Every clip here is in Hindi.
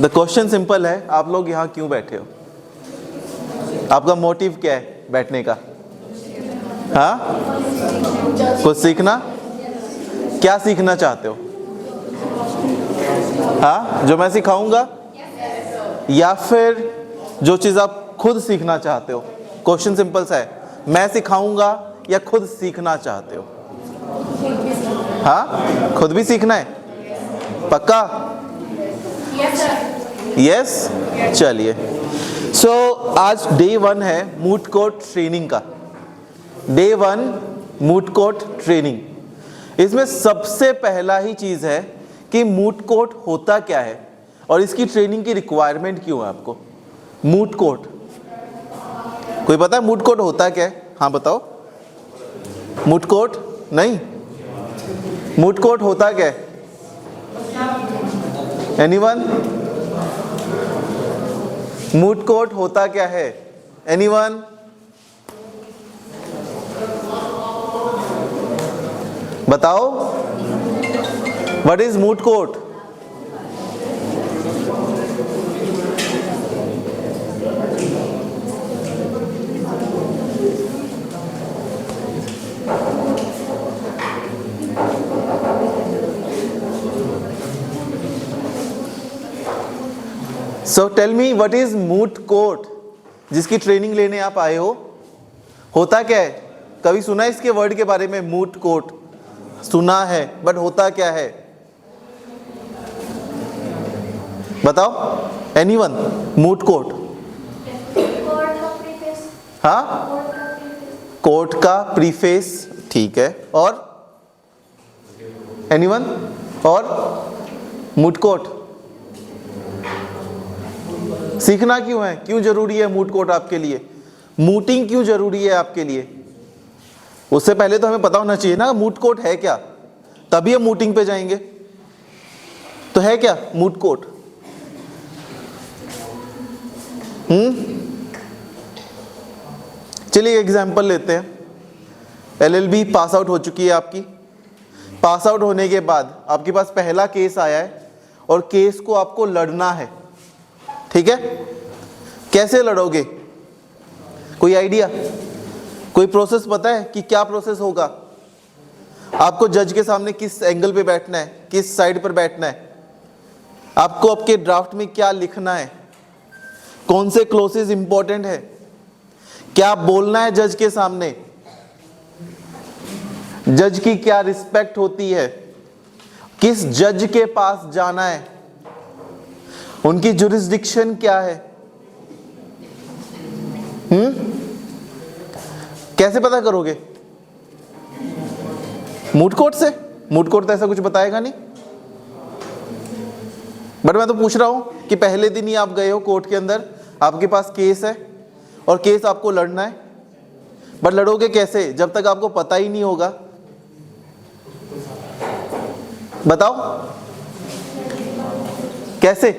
द क्वेश्चन सिंपल है, आप लोग यहाँ क्यों बैठे हो? आपका मोटिव क्या है बैठने का? हाँ, कुछ सीखना? क्या सीखना चाहते हो? हाँ, जो मैं सिखाऊंगा या फिर जो चीज आप खुद सीखना चाहते हो? क्वेश्चन सिंपल सा है, मैं सिखाऊंगा या खुद सीखना चाहते हो? हाँ, खुद भी सीखना है, पक्का? यस, चलिए। सो आज डे 1 है मूट कोर्ट ट्रेनिंग का। Day 1 moot court training. इसमें सबसे पहला ही चीज है कि मूट कोर्ट होता क्या है और इसकी ट्रेनिंग की रिक्वायरमेंट क्यों है आपको। मूट कोर्ट, कोई पता है मूट कोर्ट होता क्या है? हाँ बताओ। मूट कोर्ट नहीं, मूट कोर्ट होता क्या है? एनीवन? मूट कोर्ट होता क्या है? एनीवन? बताओ, what is moot court? So tell me what is moot court, जिसकी ट्रेनिंग लेने आप आए हो, होता क्या है? कभी सुना है इसके वर्ड के बारे में? मूट कोर्ट सुना है, बट होता क्या है? बताओ, एनीवन? Moot court? हाँ, कोर्ट का प्रीफेस, ठीक है। और एनीवन? और मूट कोर्ट सीखना क्यों है? क्यों जरूरी है मूट कोर्ट आपके लिए? मूटिंग क्यों जरूरी है आपके लिए? उससे पहले तो हमें पता होना चाहिए ना मूट कोर्ट है क्या, तभी हम मूटिंग पे जाएंगे। तो है क्या मूट कोर्ट? चलिए एग्जांपल लेते हैं। एलएलबी पास आउट हो चुकी है आपकी। पास आउट होने के बाद आपके पास पहला केस आया है और केस को आपको लड़ना है, ठीक है? कैसे लड़ोगे? कोई आइडिया? कोई प्रोसेस पता है कि क्या प्रोसेस होगा? आपको जज के सामने किस एंगल पे बैठना है, किस साइड पर बैठना है, आपको आपके ड्राफ्ट में क्या लिखना है, कौन से क्लोजेस इंपॉर्टेंट है, क्या बोलना है जज के सामने, जज की क्या रिस्पेक्ट होती है, किस जज के पास जाना है, उनकी जुरिस्डिक्शन क्या है। कैसे पता करोगे? मूट कोर्ट से? मूट कोर्ट तो ऐसा कुछ बताएगा नहीं। बट मैं तो पूछ रहा हूं कि पहले दिन ही आप गए हो कोर्ट के अंदर, आपके पास केस है और केस आपको लड़ना है, बट लड़ोगे कैसे जब तक आपको पता ही नहीं होगा? बताओ कैसे?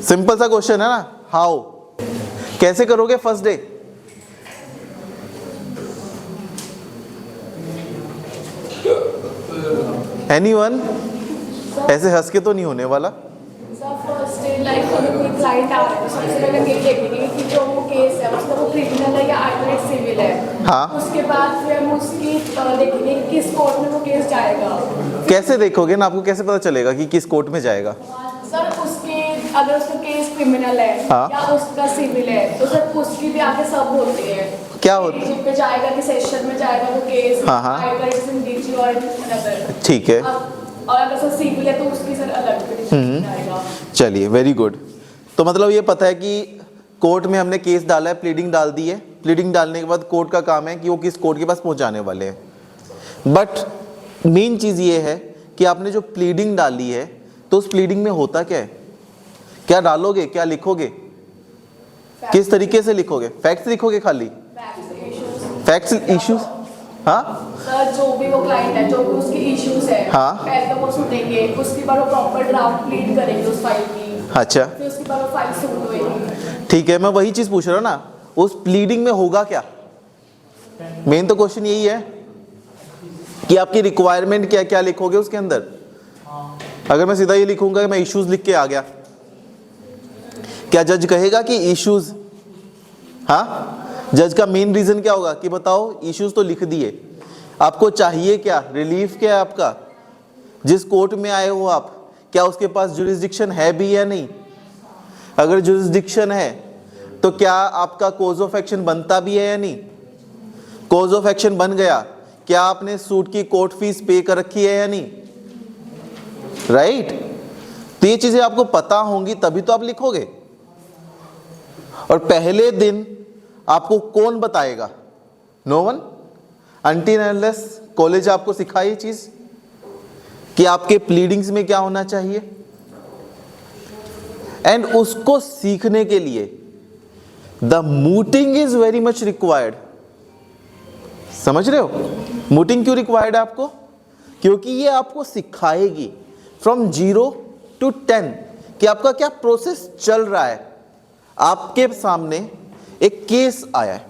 सिंपल सा क्वेश्चन है ना, हाउ? कैसे करोगे फर्स्ट डे? एनीवन? ऐसे हंस के तो नहीं होने वाला। फर्स्ट डे लाइक कोई क्लाइंट आ रहा है, सबसे पहले ये देखेंगे कि जो वो केस है उसका वो क्रिमिनल है या आइटरेट सिविल है। हाँ, उसके बाद फिर हम उसकी देखेंगे कि किस कोर्ट में वो केस जाएगा। कैसे देखोगे ना? आपको कैसे पता चलेगा कि किस कोर्ट में जाएगा? सर उसके अगर उसका केस क्रिमिनल है हाँ, या उसका सिविल है तो सर उसकी भी आगे सब होते हैं। क्या होते हैं? पे जाएगा कि सेशन में जाएगा वो केस। हाँ, हाँ। आइटरेट इन डीजी और अदर, ठीक है। और अगर सर सिविल है तो उसकी सर अलग जाएगा। चलिए, वेरी गुड। तो मतलब ये पता है कि कोर्ट में हमने केस डाला है, प्लीडिंग डाल दी है। प्लीडिंग डालने के बाद कोर्ट का काम है कि वो किस कोर्ट के पास पहुंचाने वाले हैं। बट मेन चीज़ ये है कि आपने जो प्लीडिंग डाली है तो उस प्लीडिंग में होता क्या है? क्या डालोगे, क्या लिखोगे, किस तरीके से लिखोगे? फैक्ट्स लिखोगे खाली? Facts, issues? हाँ सर, जो भी वो क्लाइंट है, जो भी उसके इश्यूज है, हाँ, पहले तो वो सुनेंगे, उसके बाद वो प्रॉपर ड्राफ्ट प्लीड करेंगे उस फाइल की। अच्छा, फिर उसके बाद वो फाइल सबमिट होएगी। ठीक है। मैं वही चीज पूछ रहा हूँ ना, उस प्लीडिंग में होगा क्या? मेन तो क्वेश्चन यही है कि आपकी रिक्वायरमेंट क्या क्या लिखोगे उसके अंदर। अगर मैं सीधा ये लिखूंगा कि मैं इश्यूज लिख के आ गया, क्या जज कहेगा कि इश्यूज? हाँ, जज का मेन रीजन क्या होगा कि बताओ इश्यूज तो लिख दिए, आपको चाहिए क्या, रिलीफ क्या है आपका? जिस कोर्ट में आए हो आप, क्या उसके पास जुरिस्डिक्शन है भी या नहीं? अगर जुरिस्डिक्शन है तो क्या आपका कोज ऑफ एक्शन बनता भी है या नहीं? कोज ऑफ एक्शन बन गया, क्या आपने सूट की कोर्ट फीस पे कर रखी है या नहीं? राइट? तो ये चीजें आपको पता होंगी तभी तो आप लिखोगे। और पहले दिन आपको कौन बताएगा? No one, until unless college आपको सिखाए ये चीज कि आपके प्लीडिंग्स में क्या होना चाहिए। एंड उसको सीखने के लिए the mooting is very much required. समझ रहे हो? मूटिंग क्यों रिक्वायर्ड है आपको? क्योंकि ये आपको सिखाएगी फ्रॉम 0 to 10 कि आपका क्या प्रोसेस चल रहा है। आपके सामने एक केस आया है,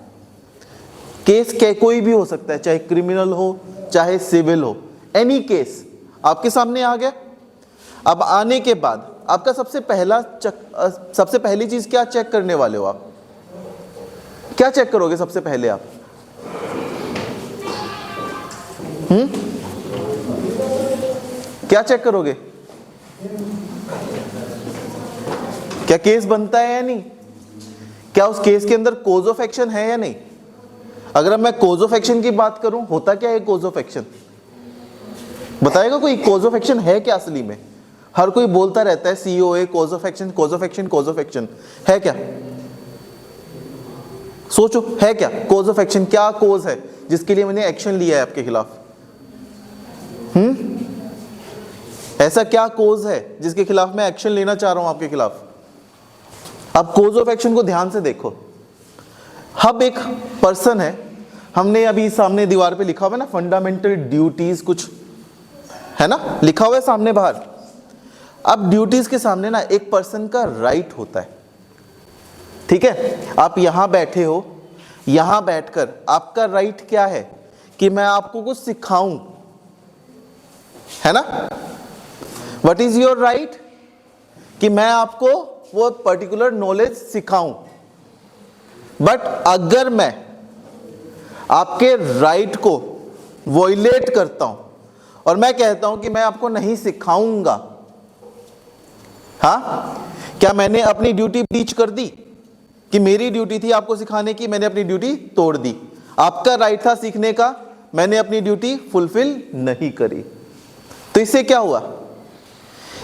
केस क्या कोई भी हो सकता है, चाहे क्रिमिनल हो चाहे सिविल हो, एनी केस आपके सामने आ गया। अब आने के बाद आपका सबसे पहली चीज क्या चेक करने वाले हो आप? क्या चेक करोगे सबसे पहले आप? क्या चेक करोगे? क्या केस बनता है या नहीं? क्या उस केस के अंदर कोज ऑफ एक्शन है या नहीं? अगर मैं कोज ऑफ एक्शन की बात करूं, होता क्या है कोज ऑफ एक्शन? बताएगा कोई कोज ऑफ एक्शन है क्या असली में? हर कोई बोलता रहता है COA, cause of action, cause of action, cause of action. है क्या? सोचो, है क्या कोज ऑफ एक्शन? क्या कोज है जिसके लिए मैंने एक्शन लिया है आपके खिलाफ? ऐसा क्या कोज है जिसके खिलाफ मैं एक्शन लेना चाह रहा हूं आपके खिलाफ? अब कोज ऑफ एक्शन को ध्यान से देखो। अब एक पर्सन है, हमने अभी सामने दीवार पे लिखा हुआ है ना, फंडामेंटल ड्यूटीज कुछ है ना, लिखा हुआ है सामने बाहर। अब ड्यूटीज के सामने ना एक पर्सन का राइट होता है, ठीक है? आप यहां बैठे हो, यहां बैठकर आपका राइट क्या है कि मैं आपको कुछ सिखाऊं, है ना? What is your right? कि मैं आपको वो पर्टिकुलर नॉलेज सिखाऊं। बट अगर मैं आपके राइट को वॉयलेट करता हूं और मैं कहता हूं कि मैं आपको नहीं सिखाऊंगा, हाँ, क्या मैंने अपनी ड्यूटी ब्रीच कर दी? कि मेरी ड्यूटी थी आपको सिखाने की, मैंने अपनी ड्यूटी तोड़ दी। आपका राइट था सीखने का, मैंने अपनी ड्यूटी फुलफिल नहीं करी। तो इससे क्या हुआ?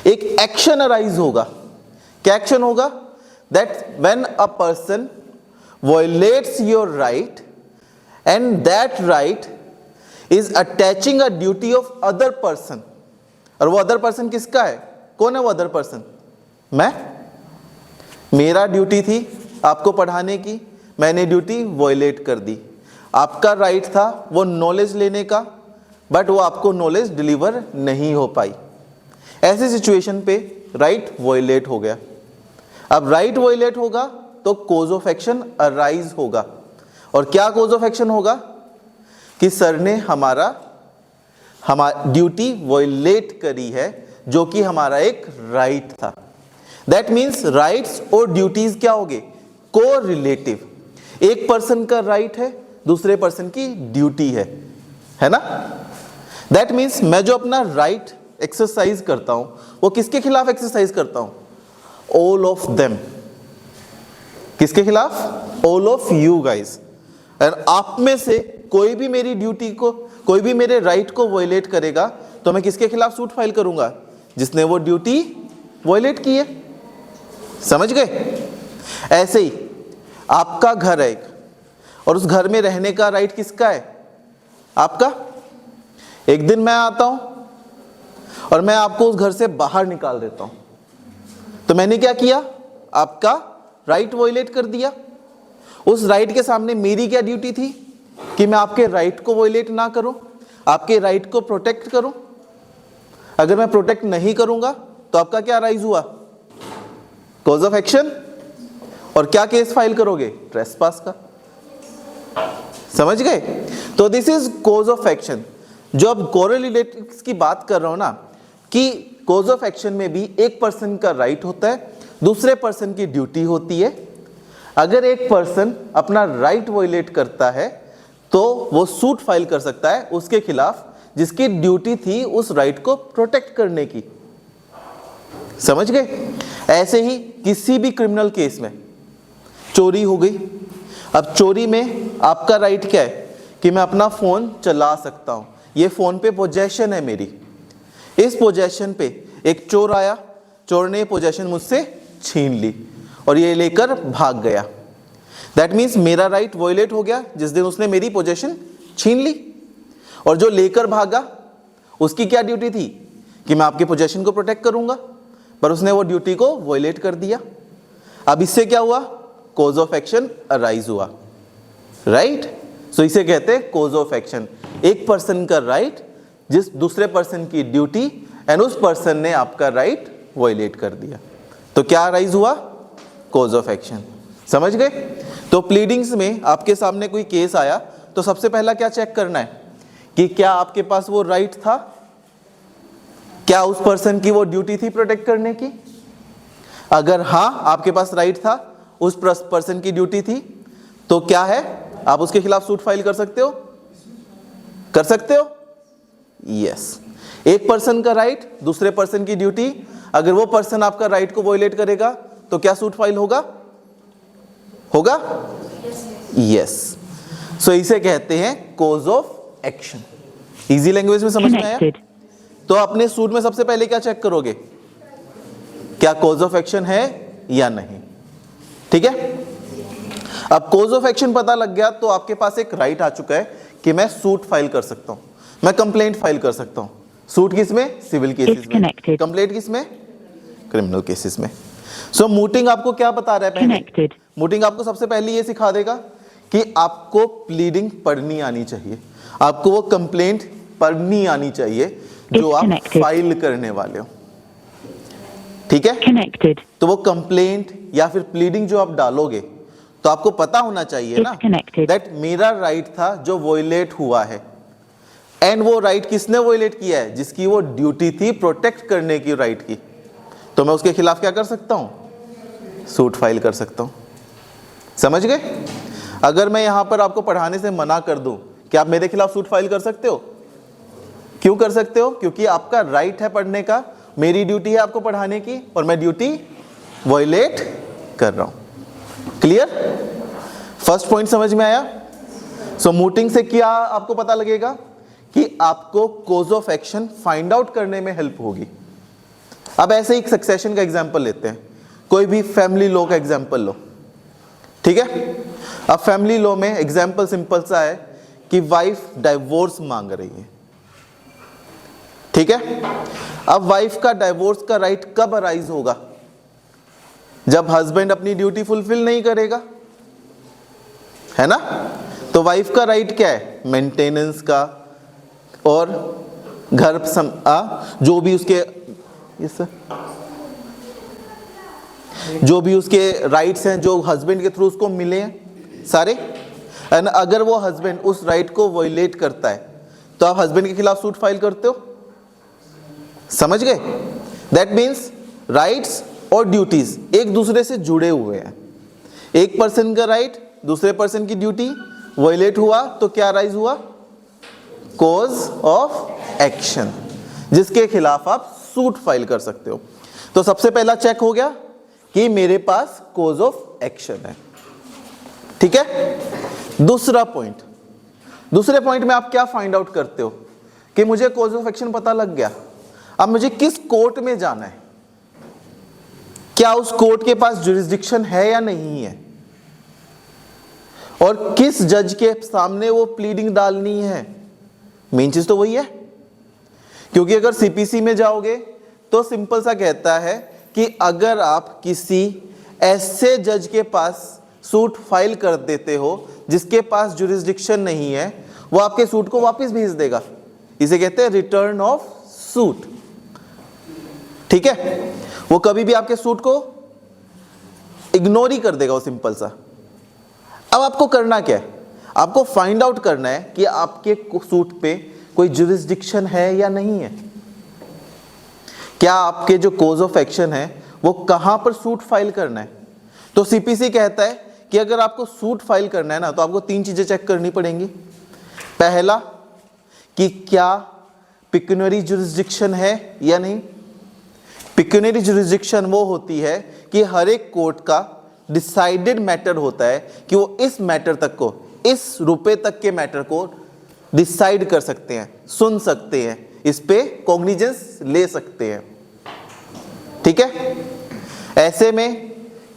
एक एक्शन अराइज होगा। क्या एक्शन होगा? That when a person violates your right and that right is attaching a duty of other person, और वो other person किसका है? कौन है वो other person? मैं। मेरा ड्यूटी थी आपको पढ़ाने की, मैंने ड्यूटी वॉयलेट कर दी। आपका राइट था वो नॉलेज लेने का, बट वो आपको नॉलेज डिलीवर नहीं हो पाई। ऐसी सिचुएशन पे राइट वॉयलेट हो गया। अब राइट वॉयलेट होगा तो कोज ऑफ एक्शन अराइज होगा। और क्या कोज ऑफ एक्शन होगा? कि सर ने हमारी ड्यूटी वॉयलेट करी है, जो कि हमारा एक राइट था। दैट मीन्स राइट्स और ड्यूटीज क्या होंगे? को रिलेटिव। एक पर्सन का राइट है, दूसरे पर्सन की ड्यूटी है ना? दैट मीन्स मैं जो अपना राइट एक्सरसाइज करता हूं, वो किसके खिलाफ एक्सरसाइज करता हूं? All of them. किसके खिलाफ? All of you guys. और आप में से कोई भी मेरी ड्यूटी को, कोई भी मेरे राइट को वॉयलेट करेगा तो मैं किसके खिलाफ सूट फाइल करूंगा? जिसने वो ड्यूटी वॉयलेट की है। समझ गए? ऐसे ही आपका घर है एक, और उस घर में रहने का राइट किसका है? आपका। एक दिन मैं आता हूं और मैं आपको उस घर से बाहर निकाल देता हूं, तो मैंने क्या किया? आपका राइट वॉयलेट कर दिया। उस राइट के सामने मेरी क्या ड्यूटी थी? कि मैं आपके राइट को वॉयलेट ना करूं, आपके राइट को प्रोटेक्ट करूं। अगर मैं प्रोटेक्ट नहीं करूंगा तो आपका क्या राइज हुआ? Cause of action. और क्या केस फाइल करोगे? ट्रेसपास का। समझ गए? तो this is cause of action. जो अब कोरिलेटिव्स की बात कर रहा हूं ना, कि कॉज ऑफ एक्शन में भी एक पर्सन का राइट होता है, दूसरे पर्सन की ड्यूटी होती है। अगर एक पर्सन अपना राइट वायलेट करता है तो वो सूट फाइल कर सकता है उसके खिलाफ जिसकी ड्यूटी थी उस राइट को प्रोटेक्ट करने की। समझ गए? ऐसे ही किसी भी क्रिमिनल केस में चोरी हो गई, अब चोरी में आपका राइट क्या है कि मैं अपना फोन चला सकता हूं, ये फोन पे पोजेशन है मेरी। इस पोजेशन पे एक चोर आया, चोर ने पोजेशन मुझसे छीन ली और ये लेकर भाग गया। दैट मीन्स मेरा राइट वायलेट हो गया जिस दिन उसने मेरी पोजेशन छीन ली। और जो लेकर भागा उसकी क्या ड्यूटी थी कि मैं आपके पोजेशन को प्रोटेक्ट करूंगा, पर उसने वो ड्यूटी को वायलेट कर दिया। अब इससे क्या हुआ? कॉज ऑफ एक्शन अराइज हुआ, राइट? सो इसे कहते हैं कॉज ऑफ एक्शन। एक पर्सन का राइट जिस दूसरे पर्सन की ड्यूटी एंड उस पर्सन ने आपका राइट वायलेट कर दिया, तो क्या अराइज हुआ? Cause of action. समझ गए? तो प्लीडिंग्स में आपके सामने कोई केस आया तो सबसे पहला क्या चेक करना है कि क्या आपके पास वो राइट था, क्या उस पर्सन की वो ड्यूटी थी प्रोटेक्ट करने की। अगर हां आपके पास राइट था, उस पर्सन की ड्यूटी थी, तो क्या है, आप उसके खिलाफ सूट फाइल कर सकते हो, कर सकते हो। यस, एक पर्सन का राइट, दूसरे पर्सन की ड्यूटी, अगर वो पर्सन आपका राइट को वायलेट करेगा तो क्या सूट फाइल होगा, होगा। यस, सो इसे कहते हैं cause of action. Easy language में समझ में आया? तो अपने सूट में सबसे पहले क्या चेक करोगे, क्या कॉज ऑफ एक्शन है या नहीं। ठीक है, अब कॉज ऑफ एक्शन पता लग गया तो आपके पास एक राइट आ चुका है कि मैं सूट फाइल कर सकता हूं, मैं कंप्लेंट फाइल कर सकता हूं। सूट किस में? सिविल केसेस में। कंप्लेंट किस में? क्रिमिनल केसेस में। सो मूटिंग आपको क्या बता रहा है पहले? मूटिंग आपको सबसे पहले ये सिखा देगा कि आपको प्लीडिंग पढ़नी आनी चाहिए, आपको वो कंप्लेंट पढ़नी आनी चाहिए जो आप फाइल करने वाले हो। ठीक है, तो वो कंप्लेंट या फिर प्लीडिंग जो आप डालोगे तो आपको पता होना चाहिए ना दैट मेरा राइट था जो वायलेट हुआ है, एंड वो राइट किसने वायलेट किया है? जिसकी वो ड्यूटी थी प्रोटेक्ट करने की राइट की। तो मैं उसके खिलाफ क्या कर सकता हूं? सूट फाइल कर सकता हूं। समझ गए? अगर मैं यहां पर आपको पढ़ाने से मना कर दूं कि आप मेरे खिलाफ सूट फाइल कर सकते हो, क्यों कर सकते हो? क्योंकि आपका राइट है पढ़ने का, मेरी ड्यूटी है आपको पढ़ाने की और मैं ड्यूटी वायलेट कर रहा हूं। क्लियर? फर्स्ट पॉइंट समझ में आया? सो मूटिंग से क्या आपको पता लगेगा कि आपको cause of action find out करने में हेल्प होगी। अब ऐसे ही एक सक्सेशन का एग्जांपल लेते हैं, कोई भी फैमिली लॉ का एग्जांपल लो। ठीक है, अब फैमिली लॉ में एग्जांपल सिंपल सा है कि वाइफ डाइवोर्स मांग रही है। ठीक है, अब वाइफ का डाइवोर्स का राइट कब अराइज होगा? जब हस्बैंड अपनी ड्यूटी फुलफिल नहीं करेगा, है ना। तो वाइफ का राइट क्या है? मेंटेनेंस का और घर जो भी उसके जो भी उसके राइट्स हैं जो हस्बैंड के थ्रू उसको मिले हैं सारे, एंड अगर वो हस्बैंड उस राइट को वायलेट करता है तो आप हस्बैंड के खिलाफ सूट फाइल करते हो। समझ गए? दैट मीन्स राइट्स और ड्यूटीज एक दूसरे से जुड़े हुए हैं। एक पर्सन का राइट दूसरे पर्सन की ड्यूटी वायलेट हुआ तो क्या राइज हुआ? कॉज ऑफ एक्शन, जिसके खिलाफ आप सूट फाइल कर सकते हो। तो सबसे पहला चेक हो गया कि मेरे पास कॉज ऑफ एक्शन है। ठीक है, दूसरा पॉइंट, दूसरे पॉइंट में आप क्या फाइंड आउट करते हो कि मुझे कॉज ऑफ एक्शन पता लग गया, अब मुझे किस कोर्ट में जाना है, क्या उस कोर्ट के पास जुरिस्डिक्शन है या नहीं है, और किस जज के सामने वो प्लीडिंग डालनी है। मेन चीज तो वही है, क्योंकि अगर सीपीसी में जाओगे तो सिंपल सा कहता है कि अगर आप किसी ऐसे जज के पास सूट फाइल कर देते हो जिसके पास जुरिस्डिक्शन नहीं है, वो आपके सूट को वापस भेज देगा। इसे कहते हैं रिटर्न ऑफ सूट। ठीक है, वो कभी भी आपके सूट को इग्नोर ही कर देगा, वो सिंपल सा। अब आपको करना क्या है? आपको फाइंड आउट करना है कि आपके सूट पे कोई जुरिस्डिक्शन है या नहीं है। क्या आपके जो कोज ऑफ एक्शन है वो कहां पर सूट फाइल करना है। तो सीपीसी कहता है कि अगर आपको सूट फाइल करना है ना तो आपको 3 चीजें चेक करनी पड़ेंगी। पहला कि क्या पिक्यूनरी जुरिस्डिक्शन है या नहीं। पिक्यूनरी जुरिस्डिक्शन वो होती है कि हर एक कोर्ट का डिसाइडेड मैटर होता है कि वो इस मैटर तक को, इस रुपए तक के मैटर को डिसाइड कर सकते हैं, सुन सकते हैं, इस पे कॉग्निजेंस ले सकते हैं। ठीक है, ऐसे में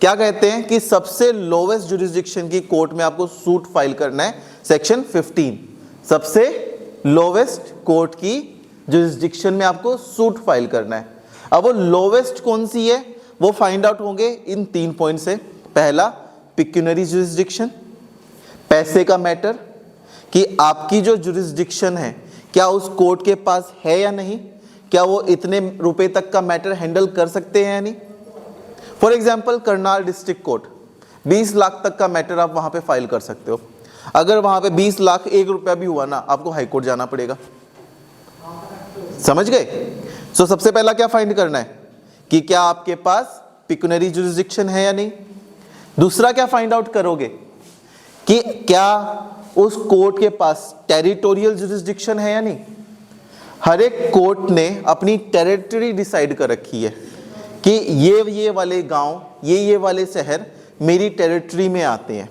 क्या कहते हैं कि सबसे लोवेस्ट जुरिस्डिक्शन की कोर्ट में आपको सूट फाइल करना है, सेक्शन 15। सबसे लोवेस्ट कोर्ट की जुरिस्डिक्शन में आपको सूट फाइल करना है। अब वो लोवेस्ट कौन सी है वो फाइंड आउट होंगे इन 3 पॉइंट से। पहला पिक्यूनरी जुरिस्डिक्शन, पैसे का मैटर, कि आपकी जो जुरिस्डिक्शन है क्या उस कोर्ट के पास है या नहीं, क्या वो इतने रुपए तक का मैटर हैंडल कर सकते हैं या नहीं। For example Karnal district court 20 lakh तक का मैटर आप वहां पे फाइल कर सकते हो। अगर वहां पे 20 लाख 1 रुपया भी हुआ ना आपको हाई कोर्ट जाना पड़ेगा। समझ गए। सो सबसे पहला क्या फाइंड करना है कि क्या आपके पास पिक्यूनरी जुरिस्डिक्शन है या नहीं। दूसरा क्या फाइंड आउट करोगे कि क्या उस कोर्ट के पास टेरिटोरियल जुरिस्डिक्शन है या नहीं। हर एक कोर्ट ने अपनी टेरिटरी डिसाइड कर रखी है कि ये वाले गांव, ये वाले शहर मेरी टेरिटरी में आते हैं।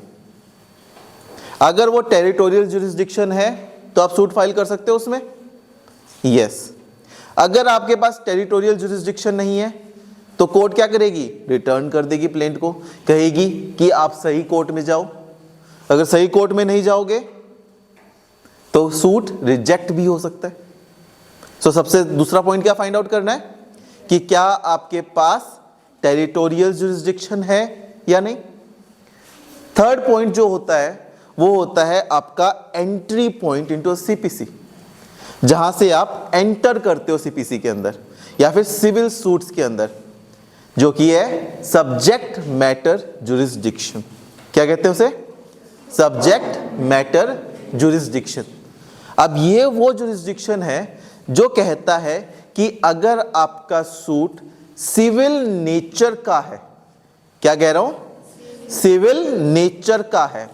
अगर वो टेरिटोरियल जुरिस्डिक्शन है तो आप सूट फाइल कर सकते हो उसमें, यस। अगर आपके पास टेरिटोरियल जुरिस्डिक्शन नहीं है तो कोर्ट क्या करेगी, रिटर्न कर देगी प्लेंट को, कहेगी कि आप सही कोर्ट में जाओ। अगर सही कोर्ट में नहीं जाओगे तो सूट रिजेक्ट भी हो सकता है। सो सबसे दूसरा पॉइंट क्या फाइंड आउट करना है कि क्या आपके पास टेरिटोरियल जुरिस्डिक्शन है या नहीं। थर्ड पॉइंट जो होता है वो होता है आपका एंट्री पॉइंट इनटू सीपीसी, जहां से आप एंटर करते हो सीपीसी के अंदर या फिर सिविल सूट्स के अंदर, जो कि है सब्जेक्ट मैटर जुरिस्डिक्शन। क्या कहते हैं उसे, सब्जेक्ट मैटर जुरिस्डिक्शन। अब ये वो जुरिस्डिक्शन है जो कहता है कि अगर आपका सूट सिविल नेचर का है, क्या कह रहा हूं, सिविल नेचर का है,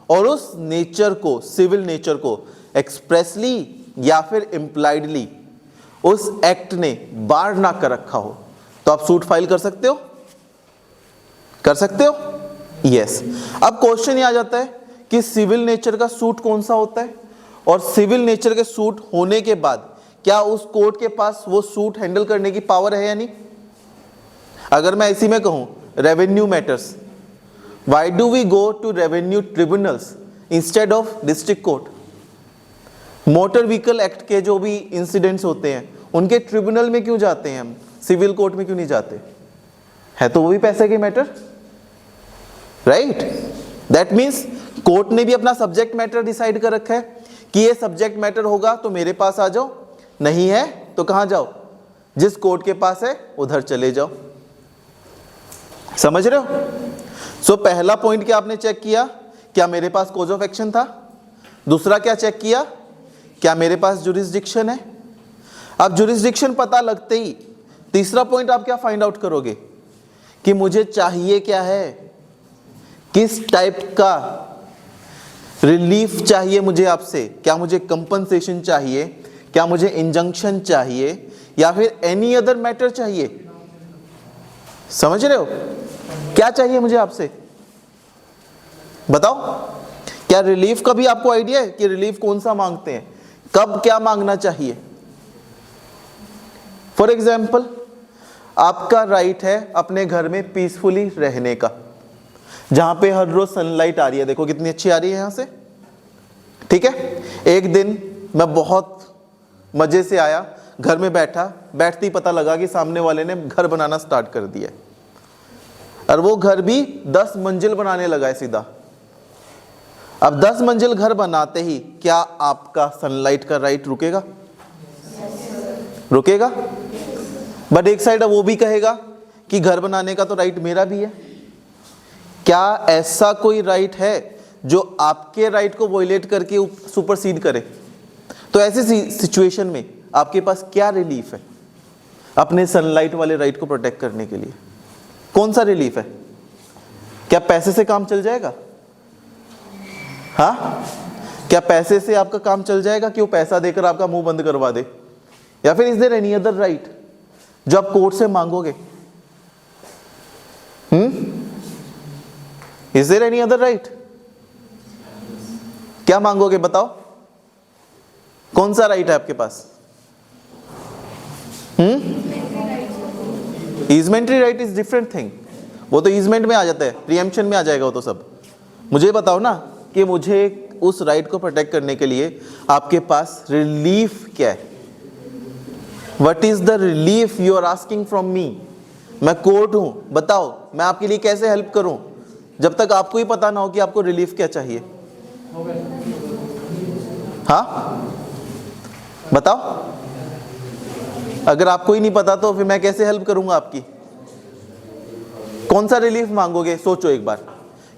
और उस नेचर को, सिविल नेचर को एक्सप्रेसली या फिर इम्प्लाइडली उस एक्ट ने बार ना कर रखा हो तो आप सूट फाइल कर सकते हो, कर सकते हो, यस। अब क्वेश्चन ये आ जाता है कि सिविल नेचर का सूट कौन सा होता है, और सिविल नेचर के सूट होने के बाद क्या उस कोर्ट के पास वो सूट हैंडल करने की पावर है या नहीं। अगर मैं इसी में कहूं revenue matters, why do we go to revenue tribunals instead of district court. Motor vehicle act के जो भी इंसिडेंट्स होते हैं उनके ट्रिब्यूनल में क्यों जाते हैं हम, सिविल कोर्ट में क्यों नहीं जाते, है तो वो भी पैसे के matter, right. That means court ने भी अपना सब्जेक्ट मैटर डिसाइड कर रखा है कि ये सब्जेक्ट मैटर होगा तो मेरे पास आ जाओ, नहीं है तो कहां जाओ, जिस कोर्ट के पास है उधर चले जाओ। समझ रहे हो। सो पहला पॉइंट क्या आपने चेक किया, क्या मेरे पास कोज ऑफ एक्शन था। दूसरा क्या चेक किया, क्या मेरे पास जुरिस्डिक्शन है। अब जुरिस्डिक्शन पता लगते ही तीसरा पॉइंट आप क्या फाइंड आउट करोगे कि मुझे चाहिए क्या है, किस टाइप का रिलीफ चाहिए मुझे आपसे, क्या मुझे कंपनसेशन चाहिए, क्या मुझे इंजंक्शन चाहिए, या फिर एनी अदर मैटर चाहिए। समझ रहे हो, क्या चाहिए मुझे आपसे, बताओ। क्या रिलीफ का भी आपको आइडिया है कि रिलीफ कौन सा मांगते हैं, कब क्या मांगना चाहिए। फॉर एग्जाम्पल आपका राइट है अपने घर में पीसफुली रहने का, जहां पे हर रोज सनलाइट आ रही है, देखो कितनी अच्छी आ रही है यहां से, ठीक है। एक दिन मैं बहुत मजे से आया, घर में बैठा, बैठते ही पता लगा कि सामने वाले ने घर बनाना स्टार्ट कर दिया, और वो घर भी 10 मंजिल बनाने लगा है सीधा। अब 10 मंजिल घर बनाते ही क्या आपका सनलाइट का राइट रुकेगा, रुकेगा। बट एक साइड वो भी कहेगा कि घर बनाने का तो राइट मेरा भी है। क्या ऐसा कोई राइट है जो आपके राइट को वॉयलेट करके सुपरसीड करे। तो ऐसी सिचुएशन में आपके पास क्या रिलीफ है। अपने सनलाइट वाले राइट को प्रोटेक्ट करने के लिए। कौन सा रिलीफ है? क्या पैसे से काम चल जाएगा? हाँ, क्या पैसे से आपका काम चल जाएगा कि वो पैसा देकर आपका मुंह बंद करवा दे? या फिर is there any other right जो आप कोर्ट से मांगोगे? Is there any other right? क्या मांगोगे बताओ? कौन सा राइट है आपके पास? Easementary right is different thing. वो तो ईजमेंट में आ जाता है, प्रीएम्पशन में आ जाएगा वो तो सब। मुझे बताओ ना कि मुझे उस राइट को प्रोटेक्ट करने के लिए आपके पास रिलीफ क्या है? What is the relief you are asking from me? मैं कोर्ट हूं, बताओ मैं आपके लिए कैसे हेल्प करूं जब तक आपको ही पता ना हो कि आपको रिलीफ क्या चाहिए। हाँ बताओ, अगर आपको ही नहीं पता तो फिर मैं कैसे हेल्प करूंगा आपकी? कौन सा रिलीफ मांगोगे? सोचो एक बार।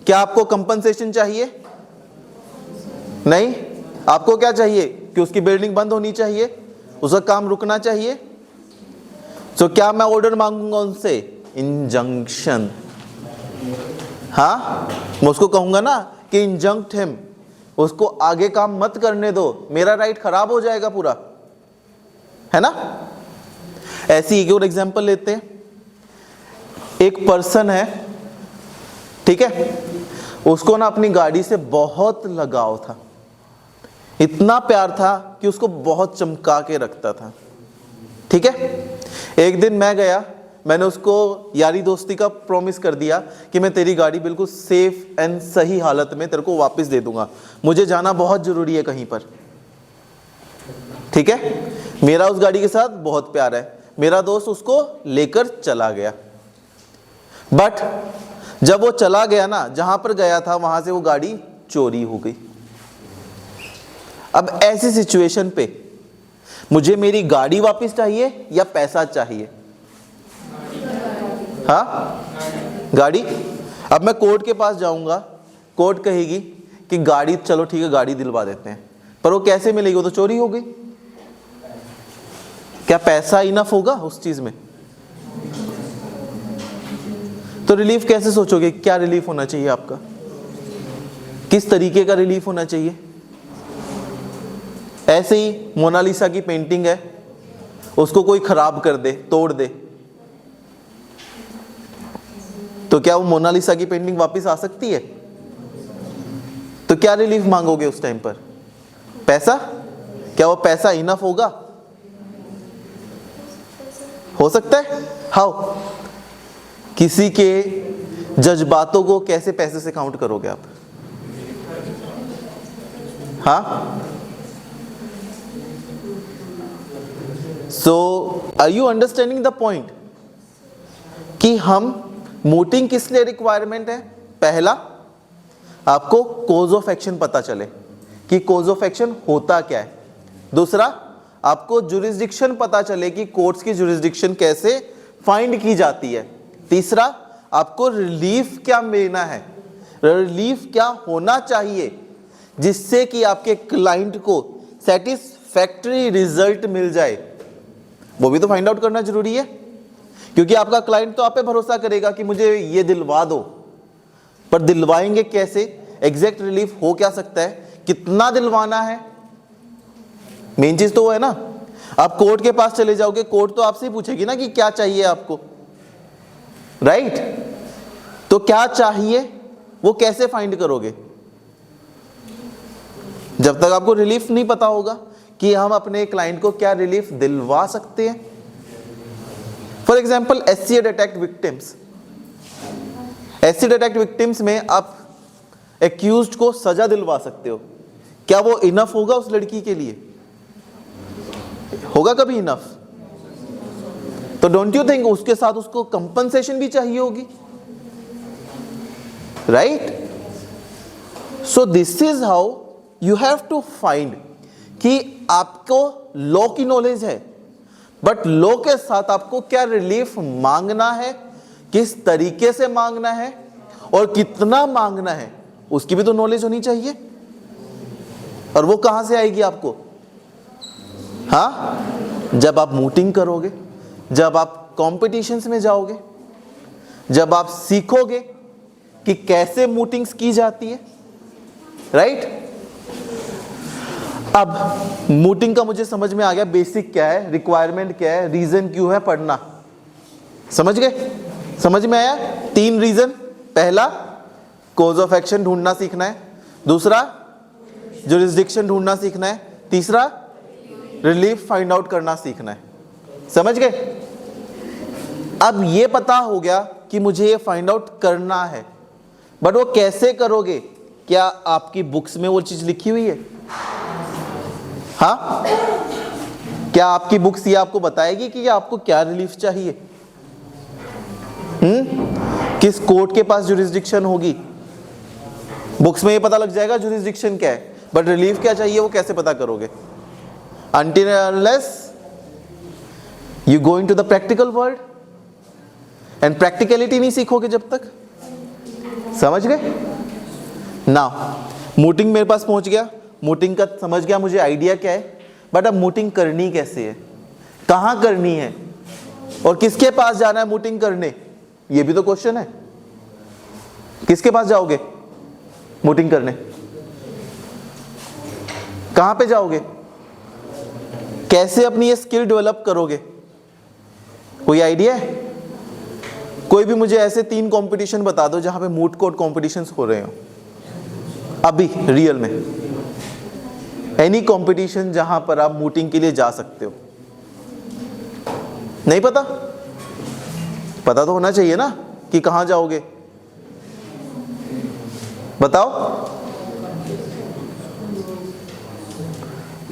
क्या आपको कंपनसेशन चाहिए? नहीं। आपको क्या चाहिए कि उसकी बिल्डिंग बंद होनी चाहिए, उसका काम रुकना चाहिए। तो क्या मैं ऑर्डर मांगूंगा उनसे? इंजंक्शन। हाँ, मैं उसको कहूंगा ना कि इंजंक्ट हिम, उसको आगे काम मत करने दो, मेरा राइट खराब हो जाएगा पूरा, है ना। ऐसी एक और एग्जांपल लेते हैं। एक पर्सन है, ठीक है, उसको ना अपनी गाड़ी से बहुत लगाव था, इतना प्यार था कि उसको बहुत चमका के रखता था, ठीक है। एक दिन मैं गया, मैंने उसको यारी दोस्ती का प्रॉमिस कर दिया कि मैं तेरी गाड़ी बिल्कुल सेफ एंड सही हालत में तेरे को वापस दे दूंगा, मुझे जाना बहुत जरूरी है कहीं पर, ठीक है। मेरा उस गाड़ी के साथ बहुत प्यार है, मेरा दोस्त उसको लेकर चला गया। बट जब वो चला गया ना, जहां पर गया था वहां से वो गाड़ी चोरी हो गई। अब ऐसी सिचुएशन पे मुझे मेरी गाड़ी वापस चाहिए या पैसा चाहिए? हाँ, गाड़ी। अब मैं कोर्ट के पास जाऊंगा, कोर्ट कहेगी कि गाड़ी, चलो ठीक है गाड़ी दिलवा देते हैं, पर वो कैसे मिलेगी? वो तो चोरी हो गई। क्या पैसा इनफ होगा उस चीज में? तो रिलीफ कैसे सोचोगे? क्या रिलीफ होना चाहिए आपका? किस तरीके का रिलीफ होना चाहिए? ऐसे ही मोनालिसा की पेंटिंग है, उसको कोई खराब कर दे, तोड़ दे, तो क्या वो मोनालिसा की पेंटिंग वापस आ सकती है? तो क्या रिलीफ मांगोगे उस टाइम पर? पैसा? क्या वो पैसा इनफ होगा? हो सकता है। हाउ? किसी के जज्बातों को कैसे पैसे से काउंट करोगे आप? हाँ, so are you understanding the point कि हम मूटिंग किस लिए रिक्वायरमेंट है? पहला, आपको कोज ऑफ एक्शन पता चले कि कोज ऑफ एक्शन होता क्या है। दूसरा, आपको जुरिस्डिक्शन पता चले कि कोर्ट्स की जुरिस्डिक्शन कैसे फाइंड की जाती है। तीसरा, आपको रिलीफ क्या मिलना है, रिलीफ क्या होना चाहिए जिससे कि आपके क्लाइंट को सेटिस्फैक्टरी रिजल्ट मिल जाए, वो भी तो फाइंड आउट करना जरूरी है। क्योंकि आपका क्लाइंट तो आप पे भरोसा करेगा कि मुझे ये दिलवा दो, पर दिलवाएंगे कैसे? एग्जैक्ट रिलीफ हो क्या सकता है, कितना दिलवाना है, मेन चीज तो वो है ना। आप कोर्ट के पास चले जाओगे, कोर्ट तो आपसे ही पूछेगी ना कि क्या चाहिए आपको, राइट? तो क्या चाहिए वो कैसे फाइंड करोगे? जब तक आपको रिलीफ नहीं पता होगा कि हम अपने क्लाइंट को क्या रिलीफ दिलवा सकते हैं। For example, acid attack victims, acid attack victims में आप एक्यूज्ड को सजा दिलवा सकते हो, क्या वो इनफ होगा उस लड़की के लिए? होगा कभी इनफ? तो डोंट यू थिंक उसके साथ उसको कंपनसेशन भी चाहिए होगी, right? So this is how you have to find कि आपको लॉ की नॉलेज है, बट लॉ के साथ आपको क्या रिलीफ मांगना है, किस तरीके से मांगना है और कितना मांगना है, उसकी भी तो नॉलेज होनी चाहिए। और वो कहां से आएगी आपको? हाँ, जब आप मूटिंग करोगे, जब आप कॉम्पिटिशन्स में जाओगे, जब आप सीखोगे कि कैसे मूटिंग्स की जाती है, राइट। अब मूटिंग का मुझे समझ में आ गया, बेसिक क्या है, रिक्वायरमेंट क्या है, रीजन क्यों है पढ़ना, समझ गए, समझ में आया। 3 रीजन, पहला कॉज ऑफ एक्शन ढूंढना सीखना है, दूसरा जुरिस्डिक्शन ढूंढना सीखना है, तीसरा रिलीफ फाइंड आउट करना सीखना है, समझ गए। अब ये पता हो गया कि मुझे ये फाइंड आउट करना है, बट वो कैसे करोगे? क्या आपकी बुक्स में वो चीज लिखी हुई है? हाँ, क्या आपकी बुक्स ये आपको बताएगी कि आपको क्या रिलीफ चाहिए? किस कोर्ट के पास जुरिस्डिक्शन होगी? बुक्स में ये पता लग जाएगा जुरिस्डिक्शन क्या है, बट रिलीफ क्या चाहिए वो कैसे पता करोगे? Until and unless you go into the practical world, and practicality नहीं सीखोगे जब तक, समझ गए। नाउ मूटिंग मेरे पास पहुंच गया, मूटिंग का समझ गया मुझे आइडिया क्या है, बट अब मूटिंग करनी कैसे है, कहाँ करनी है, और किसके पास जाना है मूटिंग करने, ये भी तो क्वेश्चन है। किसके पास जाओगे मूटिंग करने? कहाँ पे जाओगे? कैसे अपनी ये स्किल डेवलप करोगे? कोई आइडिया है? कोई भी मुझे ऐसे 3 कंपटीशन बता दो जहां पे मूट कोर्ट कॉम्पिटिशन्स हो रहे हो अभी रियल में। एनी कंपटीशन जहां पर आप मूटिंग के लिए जा सकते हो। नहीं पता? पता तो होना चाहिए ना कि कहां जाओगे, बताओ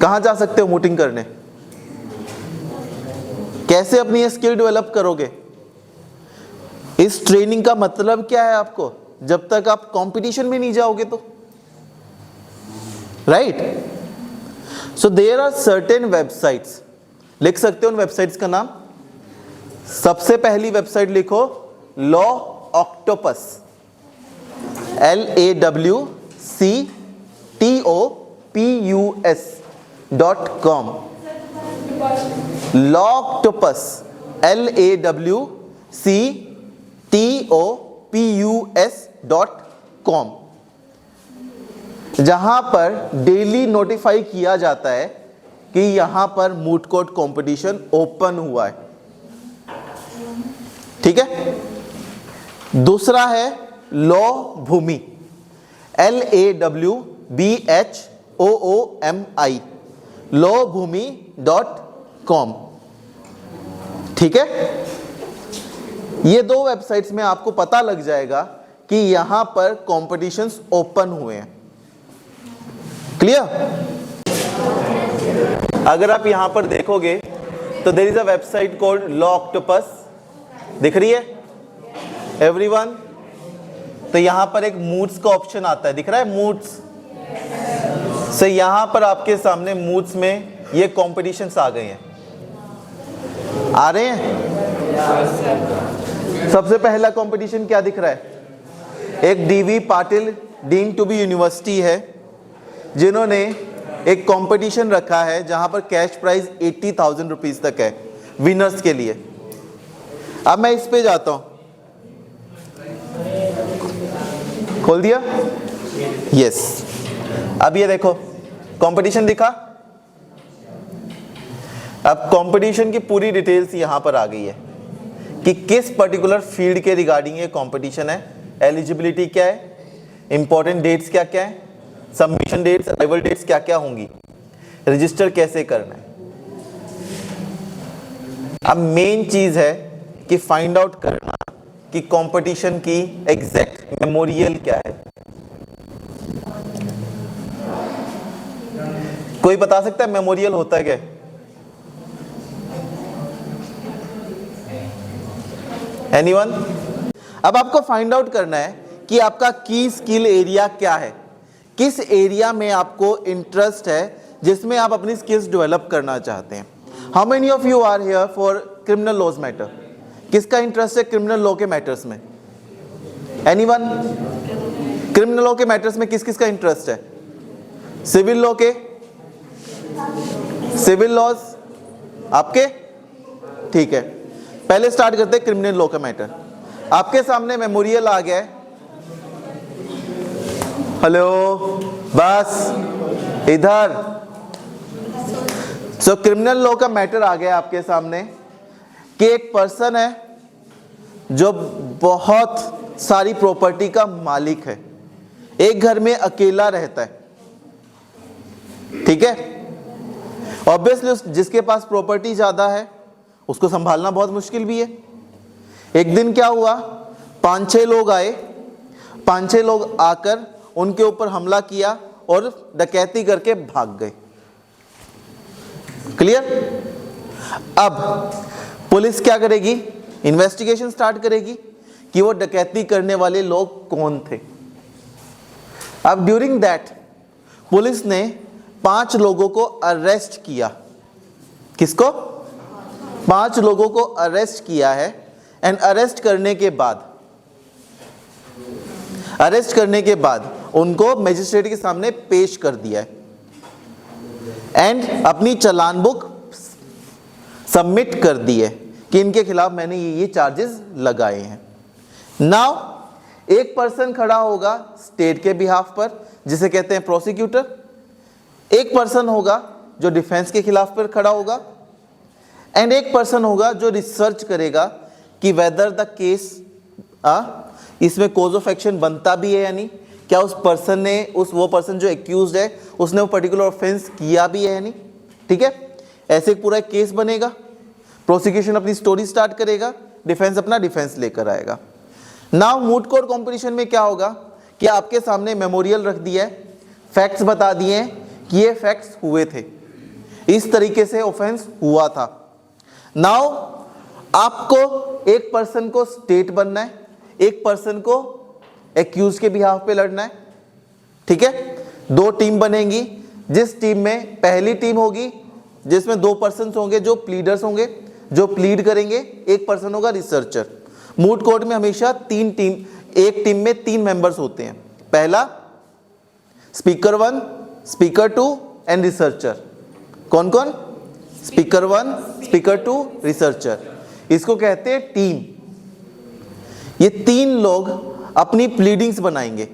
कहां जा सकते हो मूटिंग करने? कैसे अपनी ये स्किल डेवलप करोगे? इस ट्रेनिंग का मतलब क्या है आपको, जब तक आप कंपटीशन में नहीं जाओगे तो, right. So there are certain websites, लिख सकते हो उन वेबसाइट्स का नाम। सबसे पहली वेबसाइट लिखो लॉ ऑक्टोपस, LAWCTOPUS.com, लॉक्टोपस LAWCTOPUS.com, जहां पर डेली नोटिफाई किया जाता है कि यहां पर मूट कोर्ट कंपटीशन ओपन हुआ है, ठीक है। दूसरा है लॉ भूमि, LAWBHOOMI, lawbhumi.com, ठीक है। ये 2 वेबसाइट्स में आपको पता लग जाएगा कि यहां पर कॉम्पिटिशन्स ओपन हुए हैं, क्लियर। अगर आप यहां पर देखोगे तो there is a website called law octopus, दिख रही है एवरीवन? तो यहां पर एक मूड्स का ऑप्शन आता है, दिख रहा है मूड्स से, यहां पर आपके सामने मूड्स में ये कॉम्पिटिशन्स आ गए हैं, आ रहे हैं। सबसे पहला कंपटीशन क्या दिख रहा है? एक DV Patil deemed to be university है, जिन्होंने एक कंपटीशन रखा है जहां पर कैश प्राइस 80,000 रुपीज तक है विनर्स के लिए। अब मैं इस पे जाता हूं, खोल दिया, यस। अब ये देखो कंपटीशन दिखा। अब कंपटीशन की पूरी डिटेल्स यहां पर आ गई है कि किस पर्टिकुलर फील्ड के रिगार्डिंग ये कंपटीशन है, एलिजिबिलिटी क्या है, इंपॉर्टेंट डेट्स क्या क्या है, सबमिशन डेट्स, अराइवल डेट्स क्या क्या होंगी, रजिस्टर कैसे करना है। अब मेन चीज है कि फाइंड आउट करना कि कंपटीशन की एग्जैक्ट मेमोरियल क्या है। कोई बता सकता है मेमोरियल होता क्या है? एनीवन? अब आपको फाइंड आउट करना है कि आपका की स्किल एरिया क्या है, किस एरिया में आपको इंटरेस्ट है जिसमें आप अपनी स्किल्स डेवलप करना चाहते हैं। How many of you are here for criminal laws matter? किसका इंटरेस्ट है क्रिमिनल लॉ के मैटर्स में? एनीवन? क्रिमिनल लॉ के मैटर्स में किस किस का इंटरेस्ट है? सिविल लॉ के, सिविल लॉज आपके, ठीक है। पहले स्टार्ट करते हैं क्रिमिनल लॉ का मैटर। आपके सामने मेमोरियल आ गया है। हेलो, बस इधर। सो क्रिमिनल लॉ का मैटर आ गया आपके सामने कि एक पर्सन है जो बहुत सारी प्रॉपर्टी का मालिक है, एक घर में अकेला रहता है, ठीक है। ऑब्वियसली जिसके पास प्रॉपर्टी ज्यादा है उसको संभालना बहुत मुश्किल भी है। एक दिन क्या हुआ, 5-6 लोग आए, 5-6 लोग आकर उनके ऊपर हमला किया और डकैती करके भाग गए। क्लियर? अब पुलिस क्या करेगी? इन्वेस्टिगेशन स्टार्ट करेगी कि वो डकैती करने वाले लोग कौन थे। अब ड्यूरिंग दैट पुलिस ने 5 लोगों को अरेस्ट किया। किसको? 5 लोगों को अरेस्ट किया है। एंड अरेस्ट करने के बाद उनको मजिस्ट्रेट के सामने पेश कर दिया है एंड अपनी चालान बुक सबमिट कर दी है कि इनके खिलाफ मैंने ये चार्जेस लगाए हैं। नाउ एक पर्सन खड़ा होगा स्टेट के बिहाफ पर, जिसे कहते हैं प्रोसिक्यूटर। एक पर्सन होगा जो डिफेंस के खिलाफ पर खड़ा होगा एंड एक पर्सन होगा जो रिसर्च करेगा कि वेदर द केस इसमें कोज ऑफ एक्शन बनता भी है या नहीं, क्या उस पर्सन ने वो पर्सन जो एक्यूज्ड है उसने वो पर्टिकुलर ऑफेंस किया भी है या नहीं, ठीक है। ऐसे एक पूरा केस बनेगा, प्रोसिक्यूशन अपनी स्टोरी स्टार्ट करेगा, डिफेंस अपना डिफेंस लेकर आएगा। नाउ मूट कोर्ट कॉम्पिटिशन में क्या होगा कि आपके सामने मेमोरियल रख दिया है, फैक्ट्स बता दिए हैं कि ये फैक्ट्स हुए थे, इस तरीके से ऑफेंस हुआ था। नाउ आपको एक पर्सन को स्टेट बनना है, एक पर्सन को एक्यूज के बिहाफ पे लड़ना है, ठीक है। 2 टीम बनेंगी, जिस टीम में पहली टीम होगी जिसमें 2 पर्सन होंगे जो प्लीडर्स होंगे, जो प्लीड करेंगे, एक पर्सन होगा रिसर्चर। मूट कोर्ट में हमेशा 3 टीम, एक टीम में 3 मेंबर्स होते हैं। पहला स्पीकर 1, स्पीकर 2 एंड रिसर्चर। कौन कौन? Speaker 1, speaker 2, researcher. इसको कहते हैं टीम। ये 3 लोग अपनी प्लीडिंग्स बनाएंगे।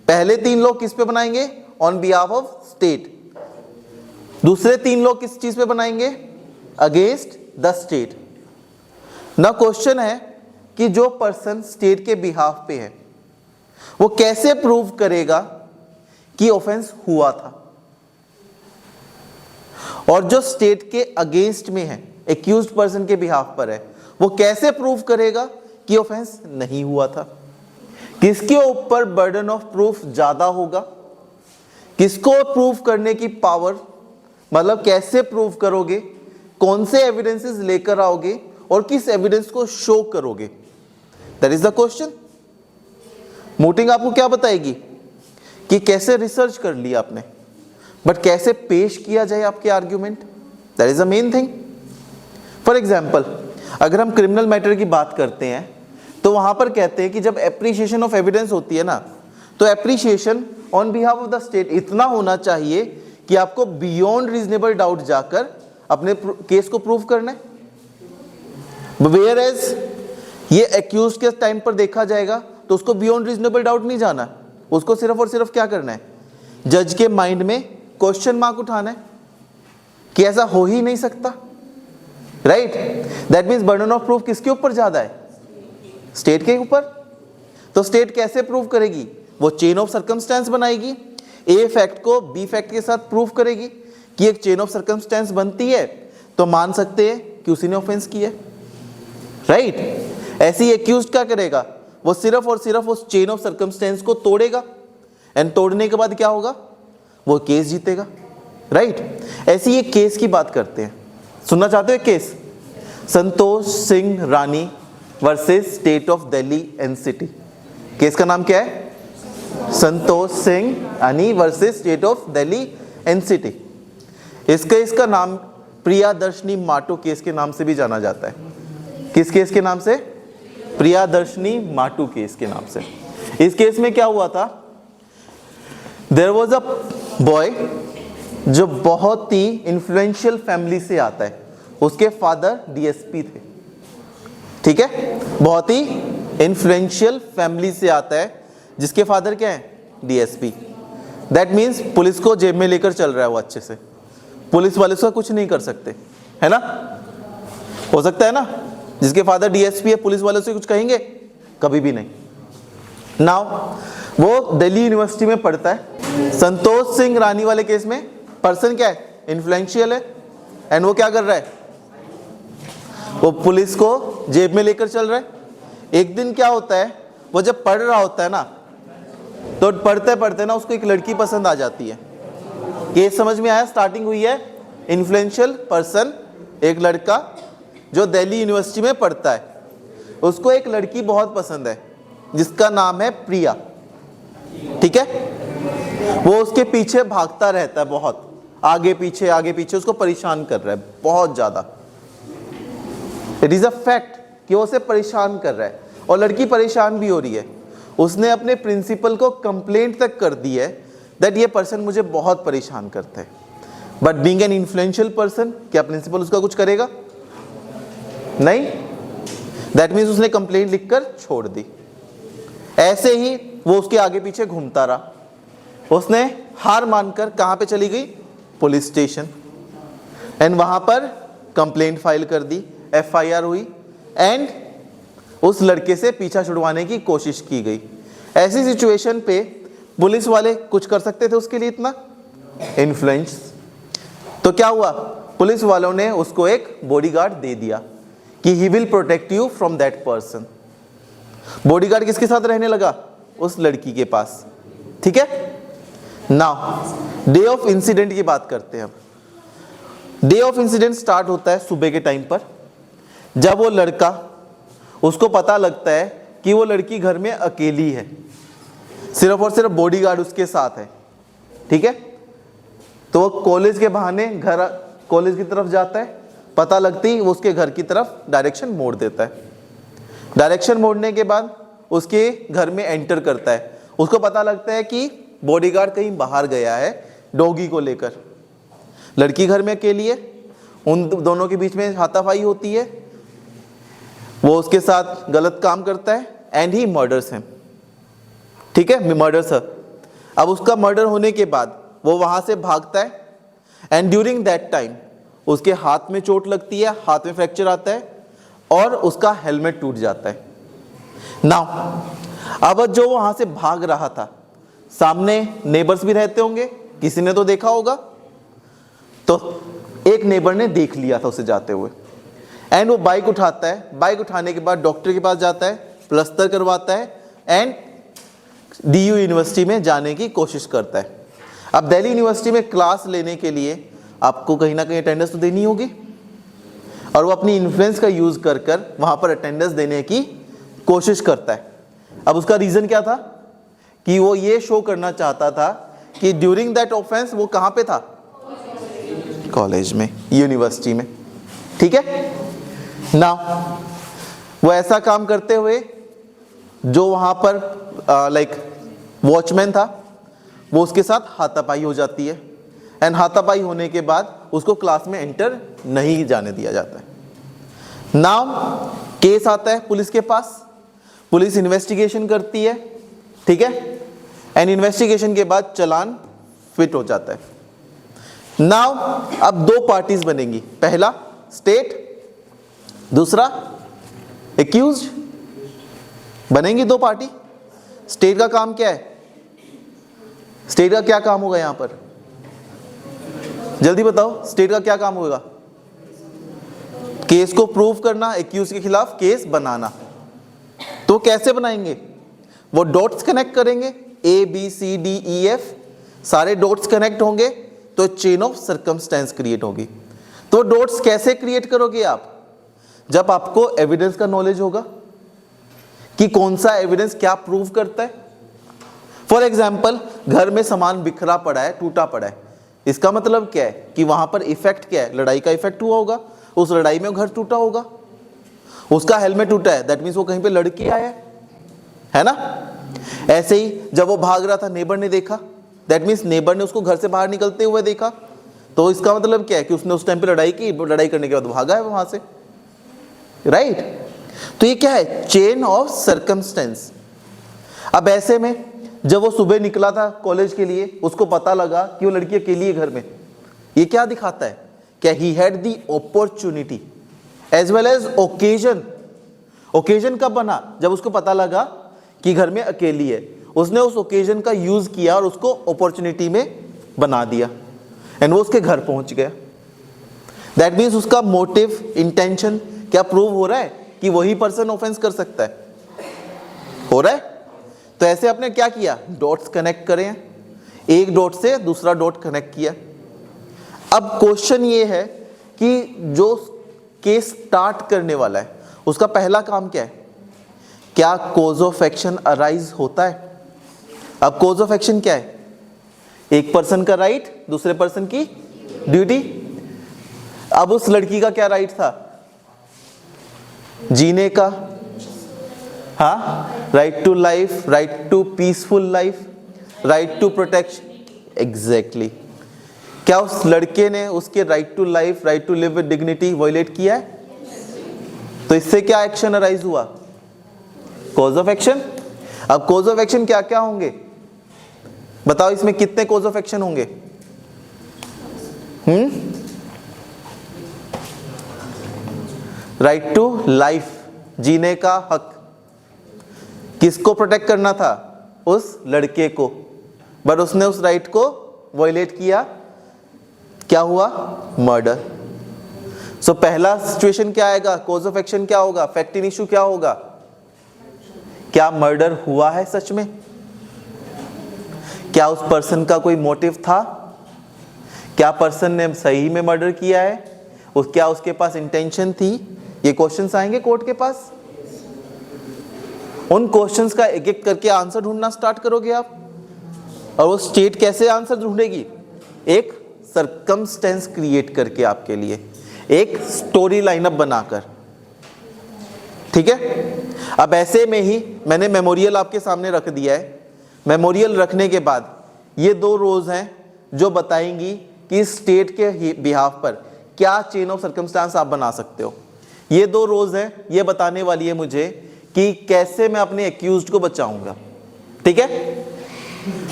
पहले 3 लोग किस पे बनाएंगे? On behalf of state. दूसरे 3 लोग किस चीज पे बनाएंगे? Against the state. ना क्वेश्चन है कि जो पर्सन स्टेट के बिहाफ पे है वो कैसे प्रूव करेगा कि ऑफेंस हुआ था, और जो स्टेट के अगेंस्ट में है, एक्यूज्ड पर्सन के बिहाफ पर है, वो कैसे प्रूव करेगा कि ऑफेंस नहीं हुआ था। किसके ऊपर बर्डन ऑफ प्रूफ ज्यादा होगा, किसको प्रूफ करने की पावर, मतलब कैसे प्रूव करोगे, कौन से एविडेंसेस लेकर आओगे और किस एविडेंस को शो करोगे, दैट इज द क्वेश्चन। मूटिंग आपको क्या बताएगी कि कैसे रिसर्च कर लिया आपने, बट कैसे पेश किया जाए आपके argument, that is the main thing. For example, अगर हम क्रिमिनल मैटर की बात करते हैं तो वहां पर कहते हैं कि जब एप्रिशिएशन ऑफ एविडेंस होती है ना, तो appreciation on behalf of the state इतना होना चाहिए कि आपको बियॉन्ड रीजनेबल डाउट जाकर अपने केस को प्रूव करना है। वेयर एज ये एक्यूज के टाइम पर देखा जाएगा तो उसको बियॉन्ड रीजनेबल डाउट नहीं जाना, उसको सिर्फ और सिर्फ क्या करना है, जज के माइंड में क्वेश्चन मार्क उठाना है कि ऐसा हो ही नहीं सकता, right. That means burden of proof किसके ऊपर ज्यादा है? स्टेट के ऊपर। तो स्टेट कैसे प्रूव करेगी? वो चेन ऑफ सर्कमस्टेंस बनाएगी, ए फैक्ट को बी फैक्ट के साथ प्रूव करेगी कि एक चेन ऑफ सर्कमस्टेंस बनती है तो मान सकते हैं कि उसी ने ऑफेंस किया, राइट। ऐसी एक्यूज्ड क्या करेगा? वो सिर्फ और सिर्फ उस चेन ऑफ सर्कमस्टेंस को तोड़ेगा एंड तोड़ने के बाद क्या होगा? वो केस जीतेगा, राइट। ऐसी एक केस की बात करते हैं, सुनना चाहते हो? Case Santosh Singh Rani versus state of Delhi NCT. Case का नाम क्या है? Santosh Singh Rani versus state of Delhi NCT. इसका नाम प्रियादर्शनी माटू केस के नाम से भी जाना जाता है। किस केस के नाम से? प्रियादर्शनी माटू केस के नाम से। इस केस में क्या हुआ था? देयर वाज अ बॉय जो बहुत ही इन्फ्लुएंशियल फैमिली से आता है, उसके फादर डीएसपी थे, ठीक है, बहुत ही इन्फ्लुएंशियल फैमिली से आता है, जिसके फादर क्या है, डीएसपी। दैट मीन्स पुलिस को जेब में लेकर चल रहा है वो अच्छे से, पुलिस वाले उसका कुछ नहीं कर सकते, है ना। हो सकता है ना, जिसके फादर डीएसपी है, पुलिस वाले से कुछ कहेंगे, कभी भी नहीं। नाउ वो दिल्ली यूनिवर्सिटी में पढ़ता है। संतोष सिंह रानी वाले केस में पर्सन क्या है, इन्फ्लुएंशियल है, एंड वो क्या कर रहा है, वो पुलिस को जेब में लेकर चल रहा है। एक दिन क्या होता है, वो जब पढ़ रहा होता है ना, तो पढ़ते पढ़ते ना उसको एक लड़की पसंद आ जाती है। केस समझ में आया, स्टार्टिंग हुई है इन्फ्लुएंशियल पर्सन, एक लड़का जो दिल्ली यूनिवर्सिटी में पढ़ता है, उसको एक लड़की बहुत पसंद है जिसका नाम है प्रिया, ठीक है। वो उसके पीछे भागता रहता है, बहुत आगे पीछे उसको परेशान कर रहा है बहुत ज्यादा। इट इज अ फैक्ट कि वो उसे परेशान कर रहा है, और लड़की परेशान भी हो रही है। उसने अपने प्रिंसिपल को कंप्लेंट तक कर दी है दैट ये पर्सन मुझे बहुत परेशान करता है। But being an influential person, क्या प्रिंसिपल उसका कुछ करेगा, नहीं। दैट मीन्स उसने कंप्लेंट लिखकर छोड़ दी। ऐसे ही वो उसके आगे पीछे घूमता रहा। उसने हार मानकर कहां पे चली गई, पुलिस स्टेशन, एंड वहां पर कंप्लेंट फाइल कर दी, एफआईआर हुई, एंड उस लड़के से पीछा छुड़वाने की कोशिश की गई। ऐसी सिचुएशन पे पुलिस वाले कुछ कर सकते थे उसके लिए, इतना इन्फ्लुएंस। तो क्या हुआ, पुलिस वालों ने उसको एक बॉडीगार्ड दे दिया कि he will protect you from that person. Bodyguard किसके साथ रहने लगा, उस लड़की के पास, ठीक है। नाउ डे ऑफ इंसिडेंट की बात करते हैं अब। डे ऑफ इंसिडेंट स्टार्ट होता है सुबह के टाइम पर, जब वो लड़का, उसको पता लगता है कि वो लड़की घर में अकेली है, सिर्फ और सिर्फ बॉडीगार्ड उसके साथ है, ठीक है। तो वो कॉलेज के बहाने घर, कॉलेज की तरफ जाता है। पता लगती ही वो उसके घर की तरफ डायरेक्शन मोड़ देता है। डायरेक्शन मोड़ने के बाद उसके घर में एंटर करता है। उसको पता लगता है कि बॉडीगार्ड कहीं बाहर गया है डॉगी को लेकर। लड़की घर में अकेली है, उन दोनों के बीच में हाथापाई होती है। वो उसके साथ गलत काम करता है, एंड ही मर्डर्स हिम, ठीक है, मर्डर्स हर। अब उसका मर्डर होने के बाद वो वहां से भागता है, एंड ड्यूरिंग दैट टाइम उसके हाथ में चोट लगती है, हाथ में फ्रैक्चर आता है, और उसका हेलमेट टूट जाता है। नाउ अब जो वहां से भाग रहा था, सामने नेबर्स भी रहते होंगे, किसी ने तो देखा होगा। तो एक नेबर ने देख लिया था उसे जाते हुए, एंड वो बाइक उठाता है। बाइक उठाने के बाद डॉक्टर के पास जाता है, प्लास्टर करवाता है, एंड डीयू यूनिवर्सिटी में जाने की कोशिश करता है। अब दिल्ली यूनिवर्सिटी में क्लास लेने के लिए आपको कहीं ना कहीं अटेंडेंस तो देनी होगी, और वो अपनी इन्फ्लुएंस का यूज कर कर वहां पर अटेंडेंस देने की कोशिश करता है। अब उसका रीजन क्या था कि वो ये शो करना चाहता था कि ड्यूरिंग दैट ऑफेंस वो कहां पे था, कॉलेज में, यूनिवर्सिटी में, ठीक है ना। वो ऐसा काम करते हुए जो वहां पर लाइक वॉचमैन था, वो उसके साथ हाथापाई हो जाती है, एंड हाथापाई होने के बाद उसको क्लास में एंटर नहीं जाने दिया जाता है। नाउ केस आता है पुलिस के पास, पुलिस इन्वेस्टिगेशन करती है, ठीक है, एंड इन्वेस्टिगेशन के बाद चालान फिट हो जाता है। नाउ अब दो पार्टीज बनेंगी, पहला स्टेट, दूसरा एक्यूज्ड, बनेंगी दो पार्टी। स्टेट का काम क्या है, स्टेट का क्या काम होगा यहां पर, जल्दी बताओ, स्टेट का क्या काम होगा, केस को प्रूव करना, एक्यूज के खिलाफ केस बनाना। तो कैसे बनाएंगे, वो डॉट्स कनेक्ट करेंगे, A B C D E F, सारे डॉट्स कनेक्ट होंगे तो चेन ऑफ सर्कमस्टेंस क्रिएट होगी। तो डॉट्स कैसे क्रिएट करोगे आप, जब आपको एविडेंस का नॉलेज होगा कि कौन सा एविडेंस क्या प्रूव करता है। फॉर एग्जाम्पल, घर में सामान बिखरा पड़ा है, टूटा पड़ा है, इसका मतलब क्या है कि वहां पर इफेक्ट क्या है, लड़ाई का इफेक्ट हुआ होगा, उस लड़ाई में घर टूटा होगा, उसका हेलमेट टूटा है, दैट मीन्स वो कहीं पे लड़ के आया है ना। ऐसे ही जब वो भाग रहा था, नेबर ने देखा, दैट मीन्स नेबर ने उसको घर से बाहर निकलते हुए देखा, तो इसका मतलब क्या है कि उसने उस टाइम पे लड़ाई की, लड़ाई करने के बाद भागा है वहां से, राइट। तो ये क्या है? Chain of circumstance. अब ऐसे में जब वो सुबह निकला था कॉलेज के लिए, उसको पता लगा कि वो लड़की अकेली है घर में, ये क्या दिखाता है? क्या he had the opportunity as well as occasion. Occasion कब बना? जब उसको पता लगा कि घर में अकेली है, उसने उस ओकेजन का यूज किया और उसको अपॉर्चुनिटी में बना दिया, एंड वो उसके घर पहुंच गया। दैट मीन्स उसका मोटिव, इंटेंशन क्या प्रूव हो रहा है कि वही पर्सन ऑफेंस कर सकता है? हो रहा है। तो ऐसे आपने क्या किया? डॉट्स कनेक्ट करे हैं, एक डॉट से दूसरा डॉट कनेक्ट किया। अब क्वेश्चन ये है कि जो केस स्टार्ट करने वाला है उसका पहला काम क्या है? क्या कॉज ऑफ एक्शन अराइज होता है? अब कॉज ऑफ एक्शन क्या है? एक पर्सन का राइट, दूसरे पर्सन की ड्यूटी। अब उस लड़की का क्या राइट था? जीने का, हाँ, right to life, right to peaceful life, right to protection. Exactly. क्या उस लड़के ने उसके right to life, right to live with dignity violate किया है? तो इससे क्या एक्शन अराइज हुआ? Cause of action. अब कॉज ऑफ एक्शन क्या क्या होंगे बताओ? इसमें कितने कॉज ऑफ एक्शन होंगे? राइट टू लाइफ, जीने का हक। किसको प्रोटेक्ट करना था? उस लड़के को, बट उसने उस राइट को वायलेट किया। क्या हुआ? मर्डर। सो पहला सिचुएशन क्या आएगा? कॉज ऑफ एक्शन क्या होगा? फैक्ट इन इशू क्या होगा? क्या मर्डर हुआ है सच में? क्या उस पर्सन का कोई मोटिव था? क्या पर्सन ने सही में मर्डर किया है? क्या उसके पास इंटेंशन थी? ये क्वेश्चंस आएंगे कोर्ट के पास। उन क्वेश्चंस का एक एक करके आंसर ढूंढना स्टार्ट करोगे आप। और वो स्टेट कैसे आंसर ढूंढेगी? एक सर्कमस्टेंस क्रिएट करके आपके लिए, एक स्टोरी लाइनअप बनाकर। ठीक है। अब ऐसे में ही मैंने मेमोरियल आपके सामने रख दिया है। मेमोरियल रखने के बाद ये दो रोज हैं जो बताएंगी कि स्टेट के बिहाफ पर क्या चेन ऑफ सर्कमस्टांस आप बना सकते हो। ये दो रोज हैं, ये बताने वाली है मुझे कि कैसे मैं अपने एक्यूज्ड को बचाऊंगा। ठीक है।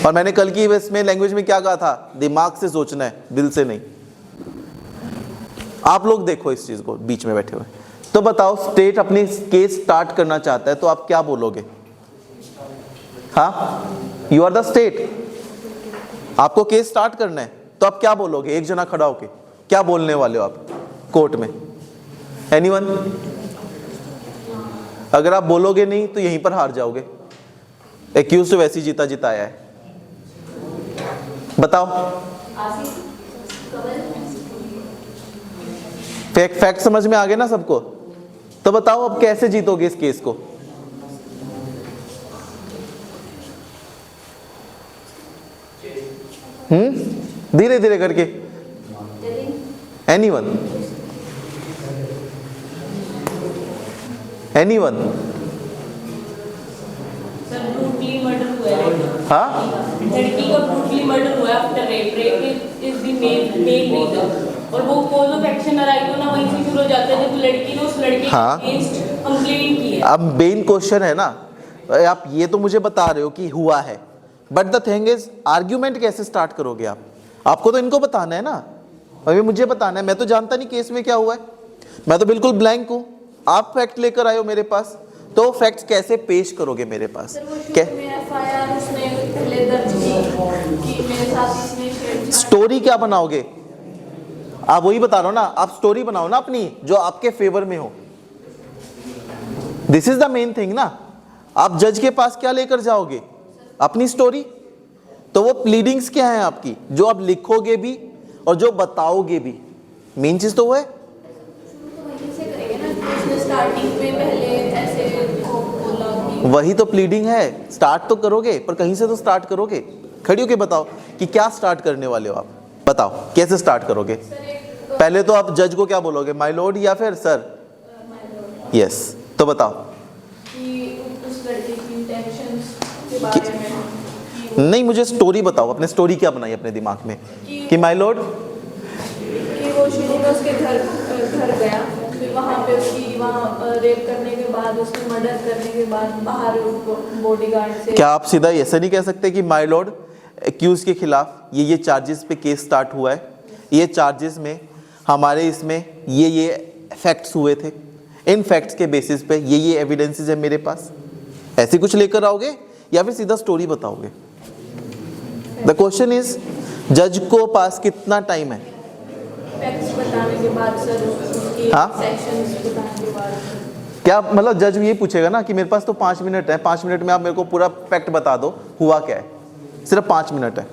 और मैंने कल की इसमें लैंग्वेज में क्या कहा था? दिमाग से सोचना है, दिल से नहीं। आप लोग देखो इस चीज को बीच में बैठे हुए। तो बताओ, स्टेट अपनी केस स्टार्ट करना चाहता है तो आप क्या बोलोगे? हाँ, यू आर द स्टेट, आपको केस स्टार्ट करना है तो आप क्या बोलोगे? एक जना खड़ा होके क्या बोलने वाले हो आप कोर्ट में? एनीवन? अगर आप बोलोगे नहीं तो यहीं पर हार जाओगे। एक्यूज तो वैसे ही जीता जिताया है। बताओ, फैक्ट समझ में आ गए ना सबको? तो बताओ अब कैसे जीतोगे इस केस को? धीरे धीरे करके। एनीवन? एनीवन? ब्रूटली मर्डर हुआ है। हाँ, लड़की का ब्रूटली मर्डर हुआ after rape. Rape is the main reason. और वो कॉज ऑफ एक्शन अराइज होना वहीं से शुरू हो जाता है जब लड़की ने उस लड़के के अगेंस्ट कंप्लेंट की है। अब मेन क्वेश्चन है ना, आप ये तो मुझे बता रहे हो कि हुआ है, but the thing is argument कैसे स्टार्ट करोगे आप? आपको तो इनको बताना है ना, अभी मुझे बताना है। मैं तो जानता नहीं केस में क्या हुआ है, मैं तो बिल्कुल ब्लैंक हूँ। आप फैक्ट लेकर आए हो मेरे पास, तो फैक्ट्स कैसे पेश करोगे मेरे पास? क्या स्टोरी क्या बनाओगे? आप वही बता रहा हो ना, आप स्टोरी बनाओ ना अपनी जो आपके फेवर में हो। This is the main thing ना। आप जज के पास क्या लेकर जाओगे? अपनी स्टोरी। तो वो प्लीडिंग्स क्या है आपकी, जो आप लिखोगे भी और जो बताओगे भी? मेन चीज तो वो है। वही तो प्लीडिंग है। स्टार्ट तो करोगे, पर कहीं से तो स्टार्ट करोगे। खड़ी होके बताओ कि क्या स्टार्ट करने वाले हो आप। बताओ कैसे स्टार्ट करोगे? पहले तो आप जज को क्या बोलोगे? माय लॉर्ड या फिर सर? यस, तो बताओ नहीं, मुझे स्टोरी बताओ। अपने स्टोरी क्या बनाई अपने दिमाग में कि माय लॉर्ड कि वो शुरू में उसके घर गया, फिर वहाँ पे उसकी वहाँ रेप करने के बाद, उसकी मर्डर करने के बाद बाहर बॉडीगार्ड से। क्या आप सीधा ऐसा नहीं कह सकते कि माय लॉर्ड एक्यूज के खिलाफ ये चार्जेस पे केस स्टार्ट हुआ है, ये चार्जेस में हमारे इसमें ये फैक्ट्स हुए थे, इन फैक्ट्स के बेसिस पे ये एविडेंसेस है मेरे पास, ऐसे कुछ लेकर आओगे या फिर सीधा स्टोरी बताओगे? द क्वेश्चन इज जज को पास कितना टाइम है? फैक्ट्स बताने के बाद सर, उसकी हाँ? सेक्शंस बताने के बाद। क्या मतलब जज ये पूछेगा ना कि मेरे पास तो 5 मिनट है, 5 मिनट में आप मेरे को पूरा फैक्ट बता दो हुआ क्या है, सिर्फ 5 मिनट है,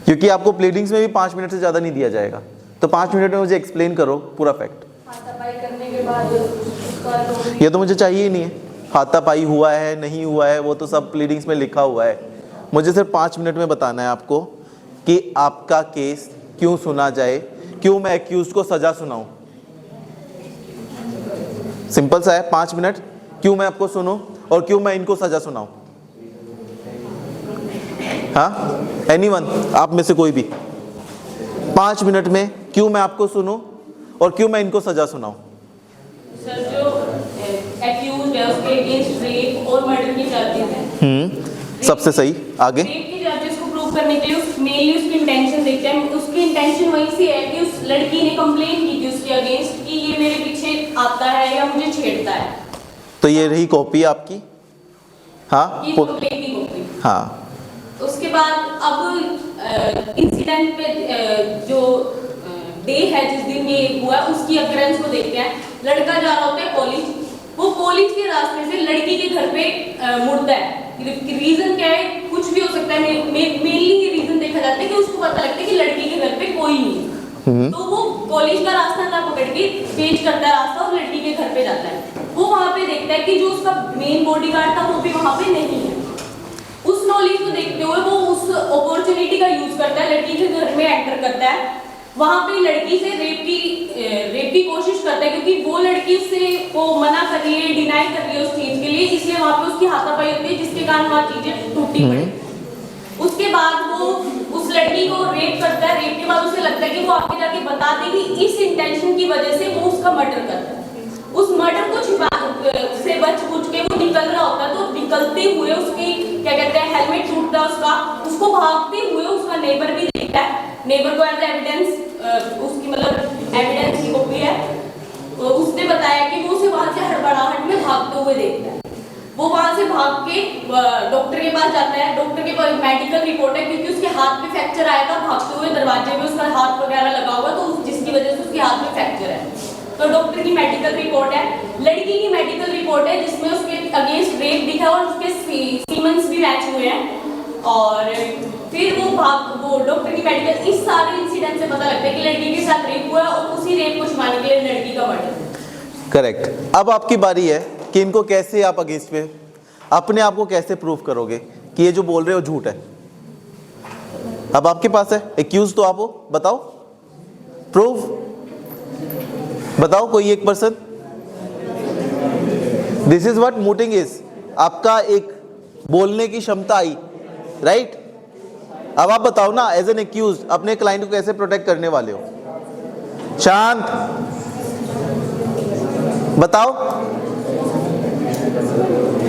क्योंकि आपको प्लीडिंग्स में भी 5 मिनट से ज़्यादा नहीं दिया जाएगा, तो 5 मिनट में मुझे एक्सप्लेन करो पूरा फैक्ट। हाथापाई करने के बाद उसका ये तो मुझे चाहिए ही नहीं है, हाथापाई हुआ है नहीं हुआ है वो तो सब प्लीडिंग्स में लिखा हुआ है, मुझे सिर्फ 5 मिनट में बताना है आपको कि आपका केस क्यों सुना जाए, क्यों मैं एक्यूज को सजा सुनाऊं। सिंपल सा है, 5 मिनट, क्यों मैं आपको सुनूं और क्यों मैं इनको सजा सुनाऊं। हाँ, एनीवन, आप में से कोई भी 5 मिनट में क्यों मैं आपको सुनूं और क्यों मैं इनको सजा सुनाऊं। सर जो एक्यूज्ड है उसके अगेंस्ट रेप और मर्डर की चार्जेस हैं। सबसे सही, आगे। रेप के चार्जेस को प्रूव करने के लिए मेनली उसकी इंटेंशन देखते हैं। उसकी इंटेंशन वही सी है कि उस लड़की ने कंप्लेन की थी उसके अगेंस्ट कि ये मेरे पीछे आता है या मुझे छेड़ता है। तो ये रही कॉपी आपकी, हाँ ये कंप्लेन की कॉपी। हाँ, उसके बाद अब इंसिडेंट पे जो डे है जिस दिन ये हुआ उसकी अकरेंस को देखते हैं। लड़का जा रहा होता है कॉलेज, वो कॉलेज के रास्ते से लड़की के घर पे मुड़ता है। रीजन क्या है, कुछ भी हो सकता है, मेनली ये रीजन देखा जाता है कि उसको पता लगता है कि लड़की के घर पे कोई नहीं, तो वो कॉलेज का रास्ता ना पकड़ के चेंज करता है रास्ता और लड़की के घर पे जाता है। वो वहां पे देखता है कि जो उसका मेन बॉडीगार्ड था वो भी वहां पे नहीं है। उस नॉलेज को देखते हुए वो उस अपॉर्चुनिटी का यूज करता है, लड़की के घर में एंटर करता है, वहां पे लड़की से रेप की कोशिश करता है, क्योंकि वो लड़की उससे को मना कर रही है, डिनाई कर रही है उस चीज के लिए, इसलिए वहां पे उसकी हाथापाई होती है, जिसके कारण वहां चीजें टूटी पड़ी। उसके बाद वो उस लड़की को रेप करता है। रेप के बाद उसे लगता है कि वो आगे जाके बता देगी, इस इंटेंशन की वजह से वो उसका मर्डर करता है। उस मर्डर को छुपा से बच के वो निकल रहा होता है, तो निकलते हुए उसकी क्या कहते हैं हेलमेट टूटता है उसको भागते हुए उसका नेबर भी देखता है। नेबर को एज एविडेंस, उसकी मतलब एविडेंस की कॉपी है, तो उसने बताया कि वो उसे वहां से हड़बड़ाहट में भागते हुए देखता है। वो वहां से भाग के डॉक्टर के पास जाता है। डॉक्टर के पास मेडिकल रिपोर्ट है, क्योंकि उसके हाथ पे फ्रैक्चर आया था, भागते हुए दरवाजे में उसका हाथ वगैरह लगा हुआ, तो जिसकी वजह से उसके हाथ में फ्रैक्चर है। तो डॉक्टर की मेडिकल रिपोर्ट है, लड़की की मेडिकल रिपोर्ट है जिसमें उसके अगेंस्ट रेप दिखा और उसके सीमेंस भी मैच हुए हैं। और फिर वो डॉक्टर की मेडिकल, इस सारे इंसिडेंट से पता लगता है कि लड़की के साथ रेप हुआ और उसी रेप को छुपाने के लिए लड़की का मर्डर। करेक्ट। अब आपकी बारी है कि इनको कैसे आप अगेंस्ट में अपने आप को कैसे प्रूव करोगे कि ये जो बोल रहे हो झूठ है। अब आपके पास है एक्यूज, तो आप हो, बताओ प्रूफ, बताओ कोई एक person. This is what mooting is, आपका एक बोलने की क्षमता आई, राइट। अब आप बताओ ना, एज एन एक्यूज अपने क्लाइंट को कैसे प्रोटेक्ट करने वाले हो। शांत, बताओ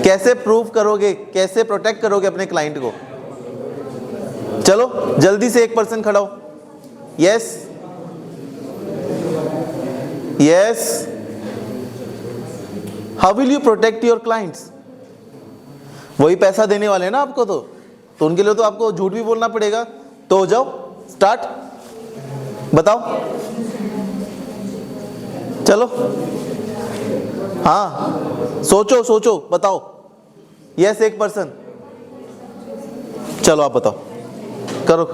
कैसे प्रूव करोगे, कैसे प्रोटेक्ट करोगे अपने क्लाइंट को। चलो जल्दी से एक पर्सन खड़ा हो। Yes yes, how will you protect your clients. वही पैसा देने वाले हैं ना आपको, तो उनके लिए तो आपको झूठ भी बोलना पड़ेगा। तो हो जाओ, स्टार्ट, बताओ। चलो, हाँ सोचो सोचो, बताओ। यस एक पर्सन, चलो आप बताओ, करो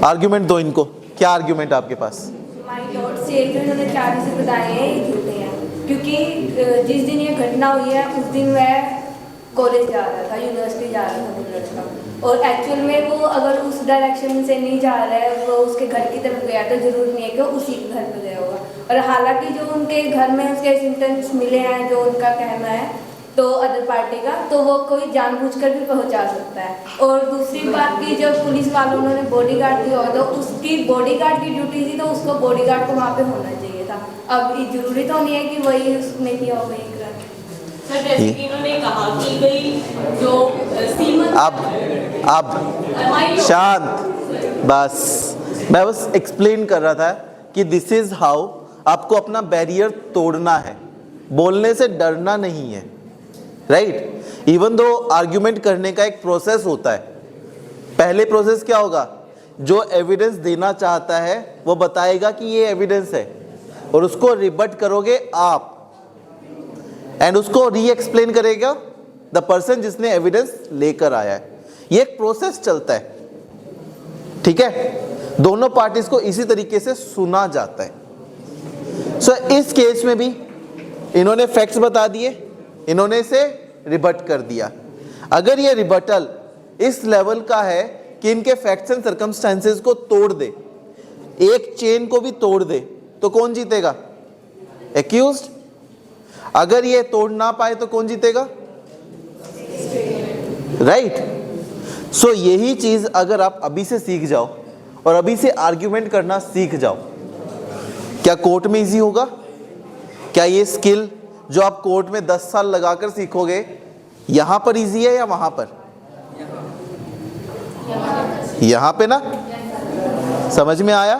आर्ग्यूमेंट दो इनको। क्या आर्ग्यूमेंट आपके पास? माय लॉर्ड से उन्होंने चार्जेस बताए हैं ये झूठे हैं, क्योंकि जिस दिन ये घटना हुई है उस दिन वह कॉलेज जा रहा था, यूनिवर्सिटी जा रहा था वो लड़का, और एक्चुअल में वो अगर उस डायरेक्शन से नहीं जा रहा है, वो उसके घर की तरफ गया, तो जरूरी नहीं है कि वो उसी के घर पर गया होगा। और हालांकि जो उनके घर में उसके सिम्टम्स मिले हैं, जो उनका कहना है तो अदर पार्टी का, तो वो कोई जानबूझकर भी पहुंचा सकता है। और दूसरी बात की, जब पुलिस वालों ने बॉडीगार्ड दिया तो उसकी बॉडीगार्ड की ड्यूटी थी, तो उसको बॉडीगार्ड को वहाँ पे होना चाहिए था। अब ये जरूरी तो नहीं है कि वही उसने किया होगा ये क्राइम। सर जैसे कि इन्होंने कहा कि भाई जो सीमन अब शांत, बस मैं बस एक्सप्लेन कर रहा था कि दिस इज हाउ आपको अपना बैरियर तोड़ना है, बोलने से डरना नहीं है, राइट। इवन दो आर्ग्यूमेंट करने का एक प्रोसेस होता है। पहले प्रोसेस क्या होगा, जो एविडेंस देना चाहता है वो बताएगा कि ये एविडेंस है, और उसको रिबट करोगे आप, एंड उसको री एक्सप्लेन करेगा द पर्सन जिसने एविडेंस लेकर आया है। ये एक प्रोसेस चलता है, ठीक है। दोनों पार्टीज को इसी तरीके से सुना जाता है। सो इस केस में भी इन्होंने फैक्ट्स बता दिए, इन्होंने इसे रिबट कर दिया। अगर ये रिबटल इस लेवल का है कि इनके फैक्ट्स एंड सर्कमस्टेंसेस को तोड़ दे, एक चेन को भी तोड़ दे, तो कौन जीतेगा? एक्यूज्ड। अगर ये तोड़ ना पाए तो कौन जीतेगा? राइट। सो यही चीज अगर आप अभी से सीख जाओ और अभी से आर्ग्यूमेंट करना सीख जाओ, क्या कोर्ट में इजी होगा? क्या ये स्किल जो आप कोर्ट में 10 साल लगाकर सीखोगे, यहां पर इजी है या वहां पर? यहां पे ना। समझ में आया?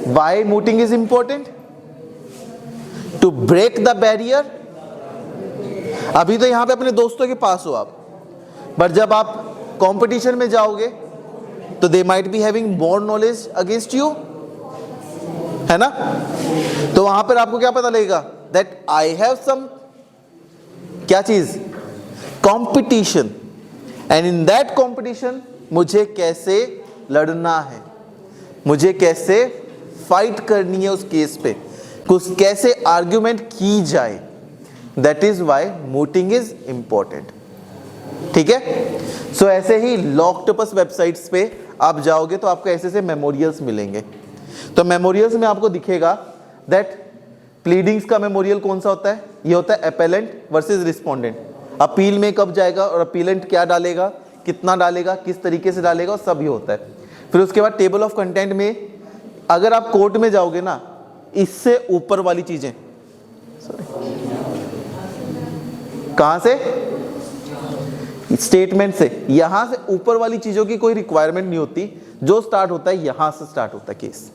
Why mooting is important? To break the barrier. अभी तो यहां पे अपने दोस्तों के पास हो आप, बट जब आप कंपटीशन में जाओगे तो they might be having more knowledge against you, है ना। तो वहां पर आपको क्या पता लगेगा? दैट आई हैव सम, क्या चीज? Competition, and in that competition मुझे कैसे लड़ना है, मुझे कैसे फाइट करनी है उस केस पे, कुछ कैसे आर्ग्यूमेंट की जाए। That is why mooting is important, ठीक है। सो ऐसे ही लॉक्टोपस वेबसाइट्स पे आप जाओगे तो आपको ऐसे से मेमोरियल्स मिलेंगे। तो मेमोरियल्स में आपको दिखेगा दैट प्लीडिंग्स का मेमोरियल कौन सा होता है? ये होता है अपेलेंट वर्सेस रिस्पोंडेंट। अपील में कब जाएगा और अपीलेंट क्या डालेगा, कितना डालेगा, किस तरीके से डालेगा, और सब ये होता है। फिर उसके बाद टेबल ऑफ कंटेंट में अगर आप कोर्ट में जाओगे ना, इससे ऊपर वाली चीजें, कहां से? स्टेटमेंट से। यहां से ऊपर वाली चीजों की कोई रिक्वायरमेंट नहीं होती, जो स्टार्ट होता है यहां से स्टार्ट होता है केस,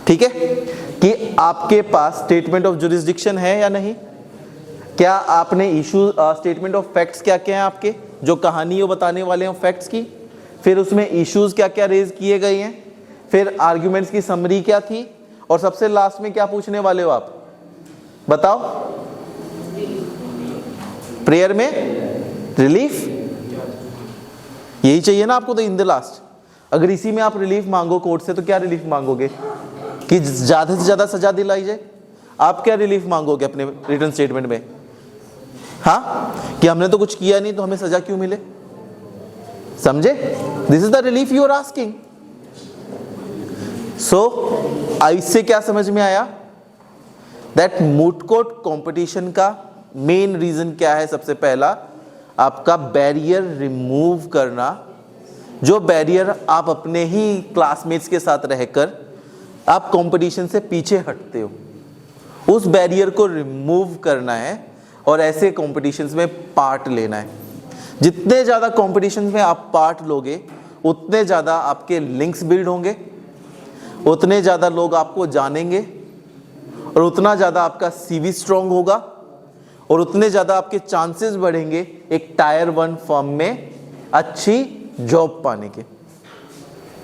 ठीक है। कि आपके पास स्टेटमेंट ऑफ जुरिस्डिक्शन है या नहीं, क्या आपने इशू स्टेटमेंट ऑफ फैक्ट्स क्या क्या है आपके, जो कहानी वो बताने वाले हैं फैक्ट्स की, फिर उसमें इश्यूज क्या क्या रेज किए गए हैं, फिर आर्ग्यूमेंट्स की समरी क्या थी, और सबसे लास्ट में क्या पूछने वाले हो आप, बताओ? प्रेयर में रिलीफ, यही चाहिए ना आपको। तो इन द लास्ट अगर इसी में आप रिलीफ मांगो कोर्ट से, तो क्या रिलीफ मांगोगे? कि ज्यादा से ज्यादा सजा दिलाई जाए। आप क्या रिलीफ मांगोगे अपने रिटन स्टेटमेंट में? हाँ, कि हमने तो कुछ किया नहीं तो हमें सजा क्यों मिले? समझे? This is the relief you are asking. So इससे क्या समझ में आया? दैट मूट कोर्ट कंपटीशन का मेन रीजन क्या है? सबसे पहला, आपका बैरियर रिमूव करना। जो बैरियर आप अपने ही क्लासमेट्स के साथ रहकर आप कंपटीशन से पीछे हटते हो, उस बैरियर को रिमूव करना है और ऐसे कंपटीशंस में पार्ट लेना है। जितने ज़्यादा कंपटीशंस में आप पार्ट लोगे, उतने ज़्यादा आपके लिंक्स बिल्ड होंगे, उतने ज़्यादा लोग आपको जानेंगे, और उतना ज़्यादा आपका सीवी स्ट्रॉन्ग होगा, और उतने ज़्यादा आपके चांसेस बढ़ेंगे एक टायर 1 फर्म में अच्छी जॉब पाने के।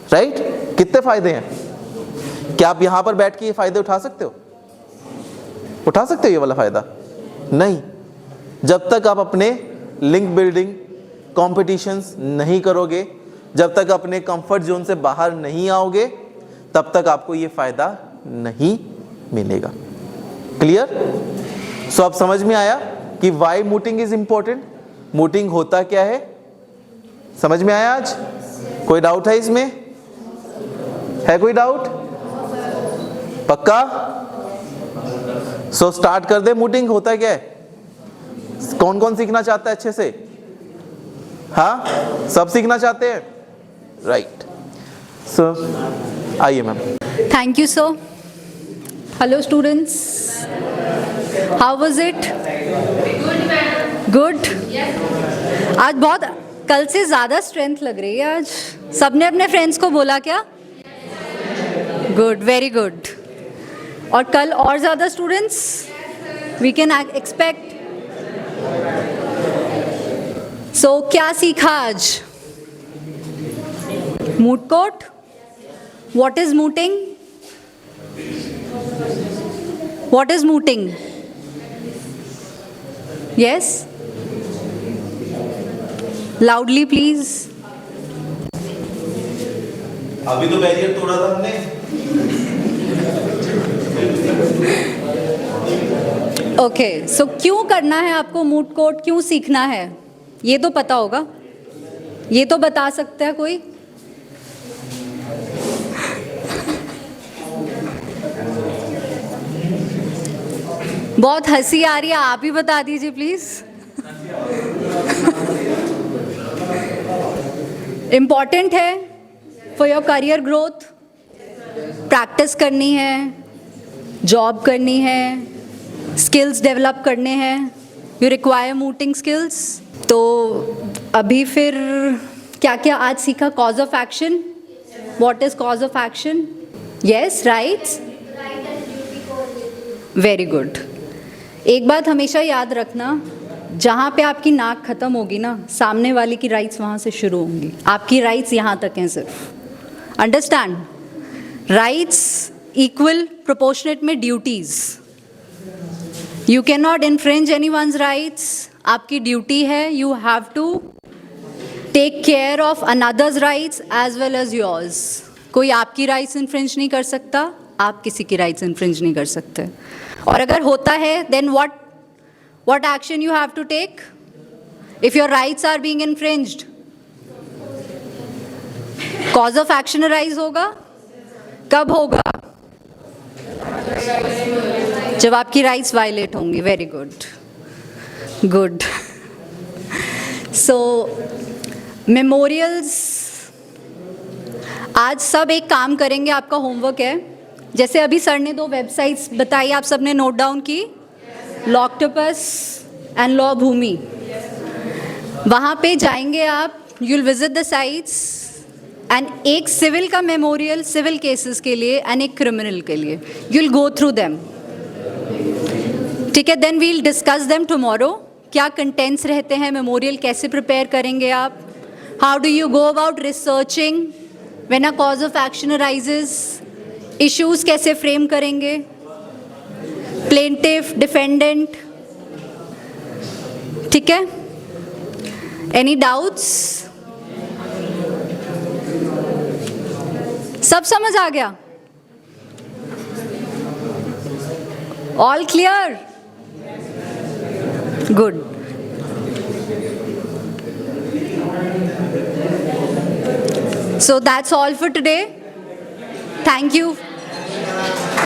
राइट? कितने फायदे हैं? क्या आप यहां पर बैठ के ये फायदे उठा सकते हो? उठा सकते हो ये वाला फायदा? नहीं। जब तक आप अपने लिंक बिल्डिंग कॉम्पिटिशन्स नहीं करोगे, जब तक अपने कंफर्ट जोन से बाहर नहीं आओगे, तब तक आपको ये फायदा नहीं मिलेगा। क्लियर? सो अब समझ में आया कि why mooting is important. mooting होता क्या है? समझ में आया आज? कोई डाउट है इसमें? है कोई डाउट? पक्का? सो स्टार्ट कर दे। mooting होता क्या है? कौन कौन सीखना चाहता है अच्छे से? हाँ, सब सीखना चाहते हैं, राइट। सो आइए ma'am. Thank you, sir. Hello, students. How was it? Good. आज बहुत कल से ज़्यादा स्ट्रेंथ लग रही है आज। सबने अपने फ्रेंड्स को बोला क्या? Good, very good. और कल और ज़्यादा स्टूडेंट्स वी कैन एक्सपेक्ट। सो क्या सीखा आज? Moot court? What is mooting? What is mooting? Yes? Loudly, please. अभी तो बैरियर तोड़ा था हमने। Okay, so क्यों करना है आपको मूट कोर्ट? क्यों सीखना है? ये तो पता होगा। ये तो बता सकता है कोई? बहुत हंसी आ रही है, आप ही बता दीजिए प्लीज। इम्पॉर्टेंट है for your career growth. Practice करनी है, जॉब करनी है, स्किल्स डेवलप करने हैं। You require mooting skills. तो अभी फिर क्या क्या आज सीखा? Cause of action. What is cause of action? Yes, rights. Very good. एक बात हमेशा याद रखना, जहाँ पे आपकी नाक खत्म होगी ना, सामने वाले की राइट्स वहाँ से शुरू होंगी। आपकी राइट्स यहाँ तक हैं सिर्फ। अंडरस्टैंड? राइट्स इक्वल प्रोपोर्शनेट में duties. You can not infringe anyone's rights. आपकी ड्यूटी है, you have to take care of another's rights as well as yours. कोई आपकी राइट्स इन्फ्रिंज नहीं कर सकता, आप किसी की राइट्स इन्फ्रिंज नहीं कर सकते। और अगर होता है, then what action you have to take if your rights are being infringed? Cause of action arise होगा? कब होगा? जब आपकी राइट्स वायलेट होंगी। Very good, good. So memorials, आज सब एक काम करेंगे, आपका होमवर्क है। जैसे अभी सर ने 2 वेबसाइट्स बताई, आप सबने नोट डाउन की, लॉक्टोपस एंड लॉ भूमि। वहाँ पे जाएंगे आप, you will visit the sites and एक सिविल का मेमोरियल सिविल केसेस के लिए एंड एक क्रिमिनल के लिए, you will go through them. ठीक है, then we will discuss them tomorrow. क्या कंटेंट्स रहते हैं मेमोरियल, कैसे प्रिपेयर करेंगे आप, how do you go about researching when a cause of action arises, issues कैसे फ्रेम करेंगे, प्लेंटिफ, डिफेंडेंट। ठीक है, एनी डाउट्स? सब समझ आ गया? All clear? Good. So that's all for today. Thank you.